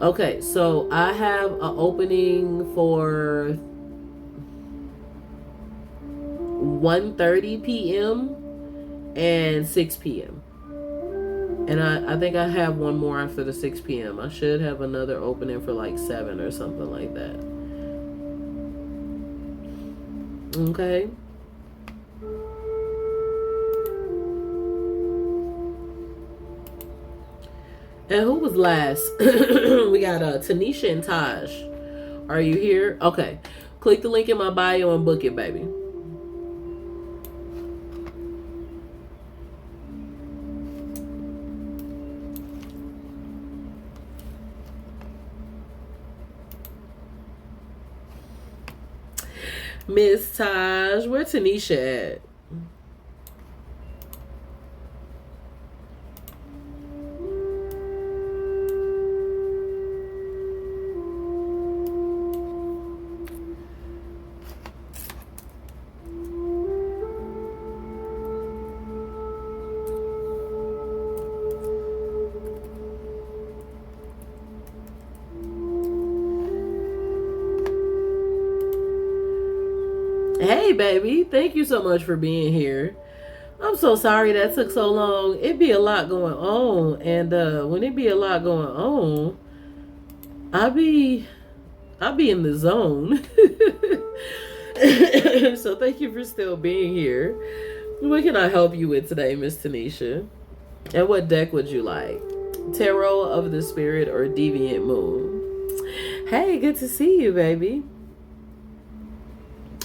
Speaker 1: Okay, so I have an opening for 1:30 p.m. and 6 p.m. And I think I have one more after the 6 p.m. I should have another opening for like 7 or something like that. Okay. And who was last? We got Tanisha and Taj. Are you here? Okay. Click the link in my bio and book it, baby. Miss Taj, where Tanisha at? Hey, baby. Thank you so much for being here. I'm so sorry that took so long. It be a lot going on. And when it be a lot going on, I be in the zone. So thank you for still being here. What can I help you with today, Miss Tanisha? And what deck would you like? Tarot of the Spirit or Deviant Moon? Hey, good to see you, baby.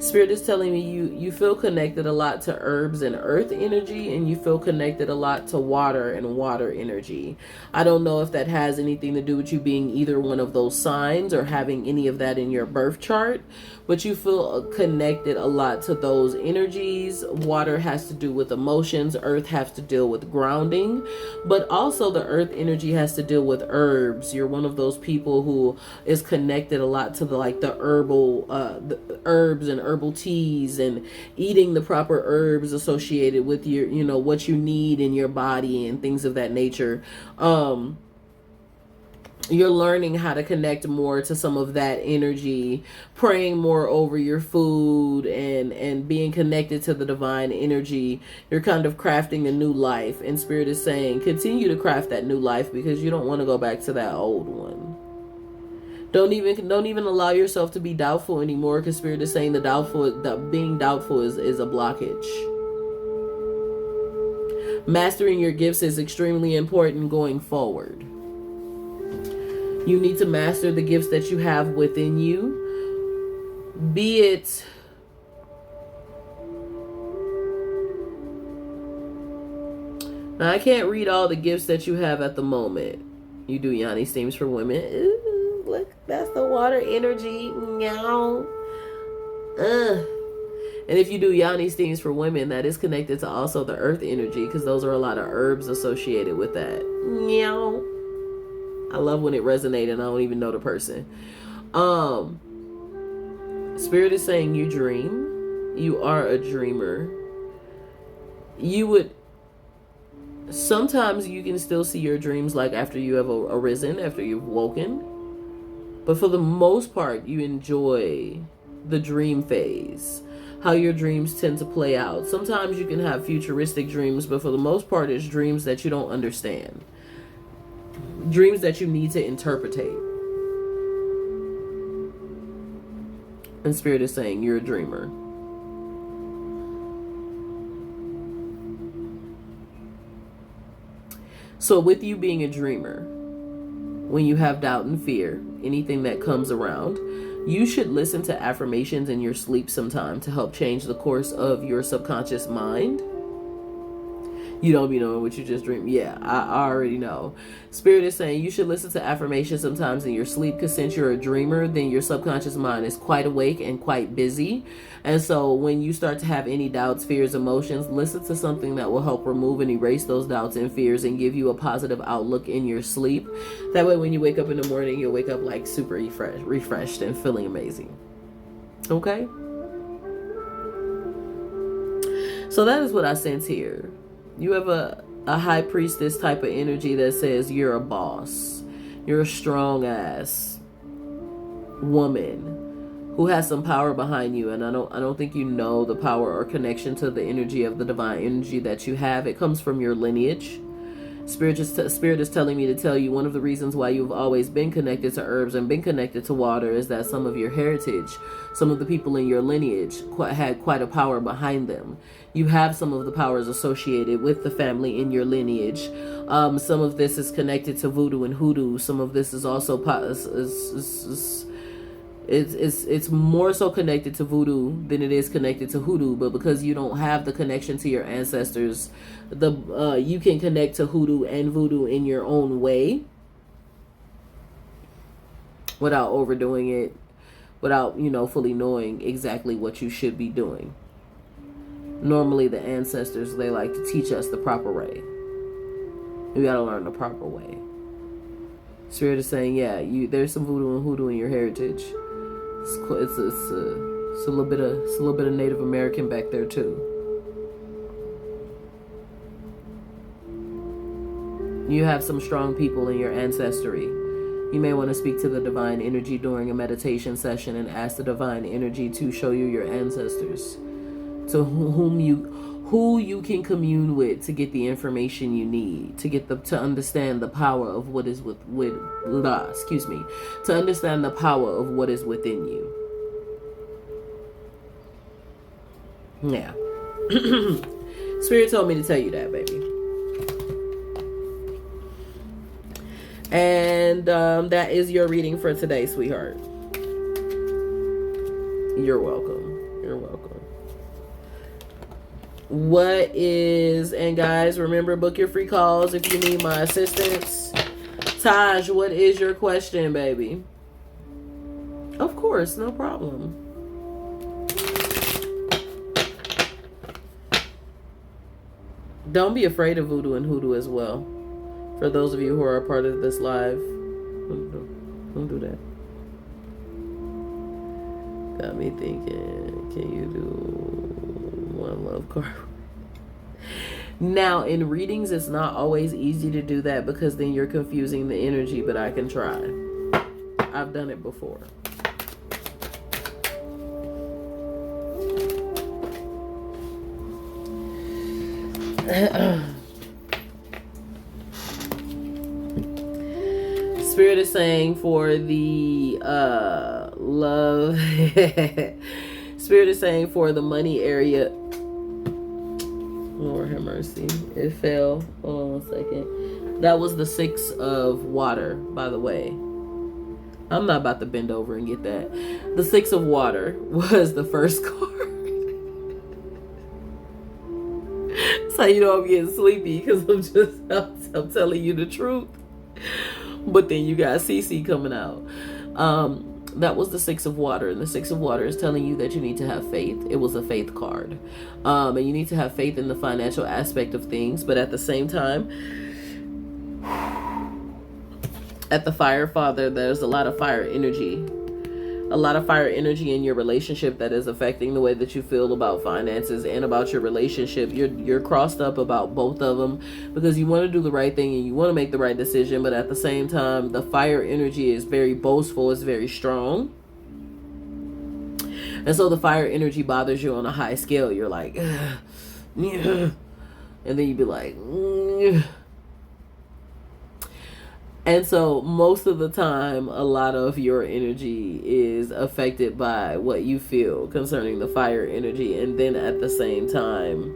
Speaker 1: Spirit is telling me you feel connected a lot to herbs and earth energy, and you feel connected a lot to water and water energy. I don't know if that has anything to do with you being either one of those signs or having any of that in your birth chart, but you feel connected a lot to those energies. Water has to do with emotions, earth has to deal with grounding, but also the earth energy has to deal with herbs. You're one of those people who is connected a lot to the herbal the herbs and herbal teas, and eating the proper herbs associated with your, what you need in your body and things of that nature. You're learning how to connect more to some of that energy, praying more over your food, and being connected to the divine energy. You're kind of crafting a new life, and Spirit is saying continue to craft that new life, because you don't want to go back to that old one. Don't even allow yourself to be doubtful anymore, because Spirit is saying that being doubtful is a blockage. Mastering your gifts is extremely important going forward. You need to master the gifts that you have within you. Be it now, I can't read all the gifts that you have at the moment. You do yoni steams for women. Ooh, look, that's the water energy. Meow. And if you do yoni steams for women, that is connected to also the earth energy, because those are a lot of herbs associated with that. Meow. I love when it resonates and I don't even know the person. Spirit is saying you dream. You are a dreamer. Sometimes you can still see your dreams like after you have arisen, after you've woken. But for the most part, you enjoy the dream phase, how your dreams tend to play out. Sometimes you can have futuristic dreams, but for the most part, it's dreams that you don't understand. Dreams that you need to interpretate. And Spirit is saying you're a dreamer. So with you being a dreamer, when you have doubt and fear, anything that comes around, you should listen to affirmations in your sleep sometime to help change the course of your subconscious mind. You don't be knowing what you just dreamed. Yeah, I already know. Spirit is saying you should listen to affirmations sometimes in your sleep, because since you're a dreamer, then your subconscious mind is quite awake and quite busy. And so when you start to have any doubts, fears, emotions, listen to something that will help remove and erase those doubts and fears and give you a positive outlook in your sleep. That way when you wake up in the morning, you'll wake up like super refreshed and feeling amazing. Okay? So that is what I sense here. You have a high priestess type of energy that says you're a boss. You're a strong ass woman who has some power behind you, and I don't think you know the power or connection to the energy of the divine energy that you have. It comes from your lineage. Spirit is telling me to tell you one of the reasons why you've always been connected to herbs and been connected to water is that some of your heritage, some of the people in your lineage had quite a power behind them. You have some of the powers associated with the family in your lineage. Some of this is connected to voodoo and hoodoo. Some of this is also it's more so connected to voodoo than it is connected to hoodoo. But because you don't have the connection to your ancestors, you can connect to hoodoo and voodoo in your own way without overdoing it, without fully knowing exactly what you should be doing. Normally the ancestors, they like to teach us the proper way. We gotta learn the proper way. Spirit is saying, yeah, there's some voodoo and hoodoo in your heritage. It's a little bit of Native American back there too. You have some strong people in your ancestry. You may want to speak to the divine energy during a meditation session and ask the divine energy to show you your ancestors, to who you can commune with to get the information you need, to understand the power of what is to understand the power of what is within you. Yeah. Spirit told me to tell you that, baby. And that is your reading for today, sweetheart. You're welcome. You're welcome. What is, and guys, remember, book your free calls if you need my assistance. Taj, what is your question, baby? Of course, no problem. Don't be afraid of voodoo and hoodoo as well. For those of you who are a part of this live, don't do that. Got me thinking, can you do one love card? Now, in readings, it's not always easy to do that because then you're confusing the energy, but I can try. I've done it before. Spirit is saying for the love. Spirit is saying for the money area. Lord have mercy. It fell. Hold on 1 second. That was the 6 of water, by the way. I'm not about to bend over and get that. The 6 of water was the first card. That's how you know I'm getting sleepy, because I'm telling you the truth. But then you got CC coming out. That was the 6 of water, and the 6 of water is telling you that you need to have faith. It was a faith card, and you need to have faith in the financial aspect of things. But at the same time, at the Fire Father, there's a lot of fire energy. A lot of fire energy in your relationship that is affecting the way that you feel about finances and about your relationship. You're crossed up about both of them because you want to do the right thing and you want to make the right decision, but at the same time, the fire energy is very boastful, it's very strong. And so the fire energy bothers you on a high scale. You're like, ugh, yeah. And then you'd be like, ugh. And so most of the time, a lot of your energy is affected by what you feel concerning the fire energy. And then at the same time,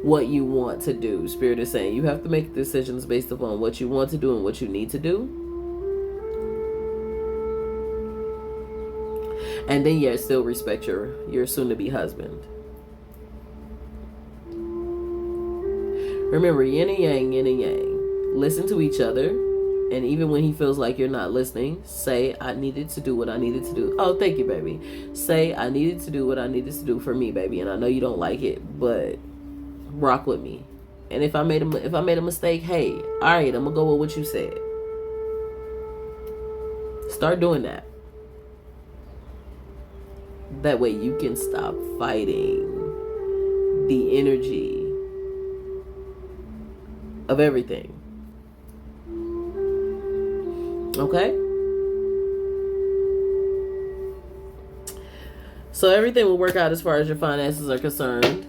Speaker 1: what you want to do. Spirit is saying you have to make decisions based upon what you want to do and what you need to do. And then, yeah, still respect your soon-to-be husband. Remember, yin and yang, yin and yang. Listen to each other. And even when he feels like you're not listening, say, I needed to do what I needed to do. Oh, thank you, baby. Say, I needed to do what I needed to do for me, baby. And I know you don't like it, but rock with me. And if I made a mistake, hey, all right, I'm going to go with what you said. Start doing that. That way you can stop fighting the energy of everything. Okay? So everything will work out as far as your finances are concerned,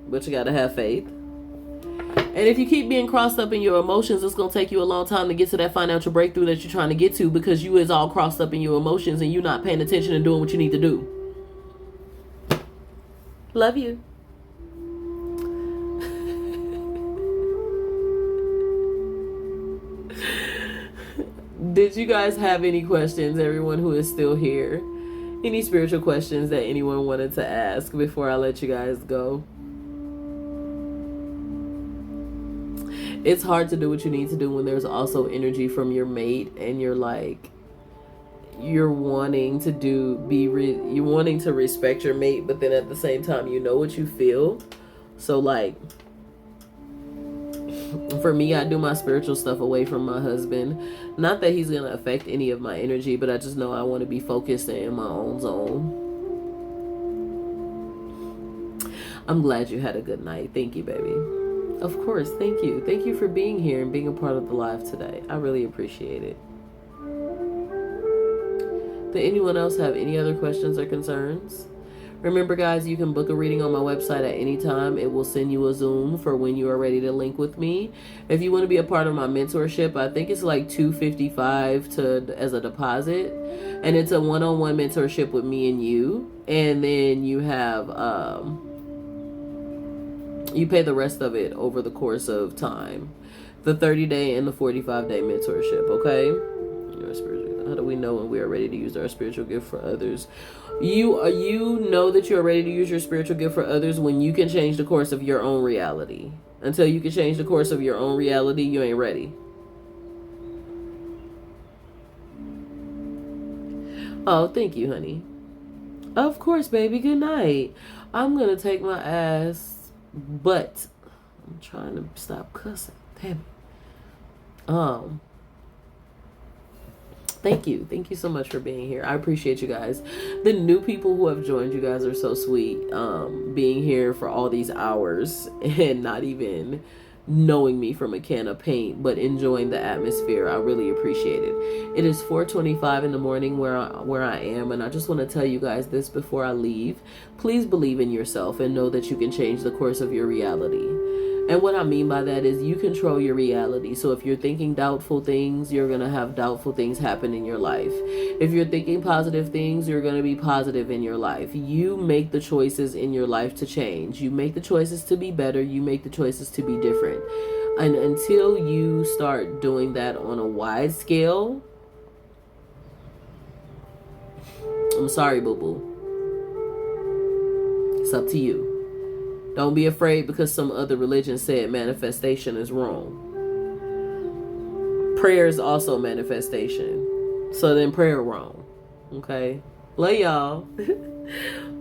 Speaker 1: but you gotta have faith. And if you keep being crossed up in your emotions, it's gonna take you a long time to get to that financial breakthrough that you're trying to get to, because you is all crossed up in your emotions and you're not paying attention and doing what you need to do. Love you. Did you guys have any questions, everyone who is still here? Any spiritual questions that anyone wanted to ask before I let you guys go? It's hard to do what you need to do when there's also energy from your mate and you're like, you're wanting to you're wanting to respect your mate, but then at the same time, you know what you feel. So like, for me, I do my spiritual stuff away from my husband. Not that he's going to affect any of my energy, but I just know I want to be focused and in my own zone. I'm glad you had a good night. Thank you, baby. Of course, thank you. Thank you for being here and being a part of the live today. I really appreciate it. Did anyone else have any other questions or concerns? Remember, guys, you can book a reading on my website at any time. It will send you a Zoom for when you are ready to link with me. If you want to be a part of my mentorship, I think it's like $255 as a deposit. And it's a one-on-one mentorship with me and you. And then you have, you pay the rest of it over the course of time. The 30-day and the 45-day mentorship, okay? Your spiritual How do we know when we are ready to use our spiritual gift for others? You know that you're ready to use your spiritual gift for others when you can change the course of your own reality. Until you can change the course of your own reality, you ain't ready. Oh, thank you, honey. Of course, baby. Good night. I'm gonna take my ass, but I'm trying to stop cussing. Damn it. Thank you. Thank you so much for being here. I appreciate you guys. The new people who have joined, you guys are so sweet. Being here for all these hours and not even knowing me from a can of paint, but enjoying the atmosphere. I really appreciate it. It is 4:25 in the morning where I am, and I just want to tell you guys this before I leave. Please believe in yourself and know that you can change the course of your reality. And what I mean by that is you control your reality. So if you're thinking doubtful things, you're going to have doubtful things happen in your life. If you're thinking positive things, you're going to be positive in your life. You make the choices in your life to change. You make the choices to be better. You make the choices to be different. And until you start doing that on a wide scale, I'm sorry, boo-boo. It's up to you. Don't be afraid because some other religion said manifestation is wrong. Prayer is also manifestation. So then prayer wrong. Okay? Love y'all.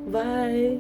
Speaker 1: Bye.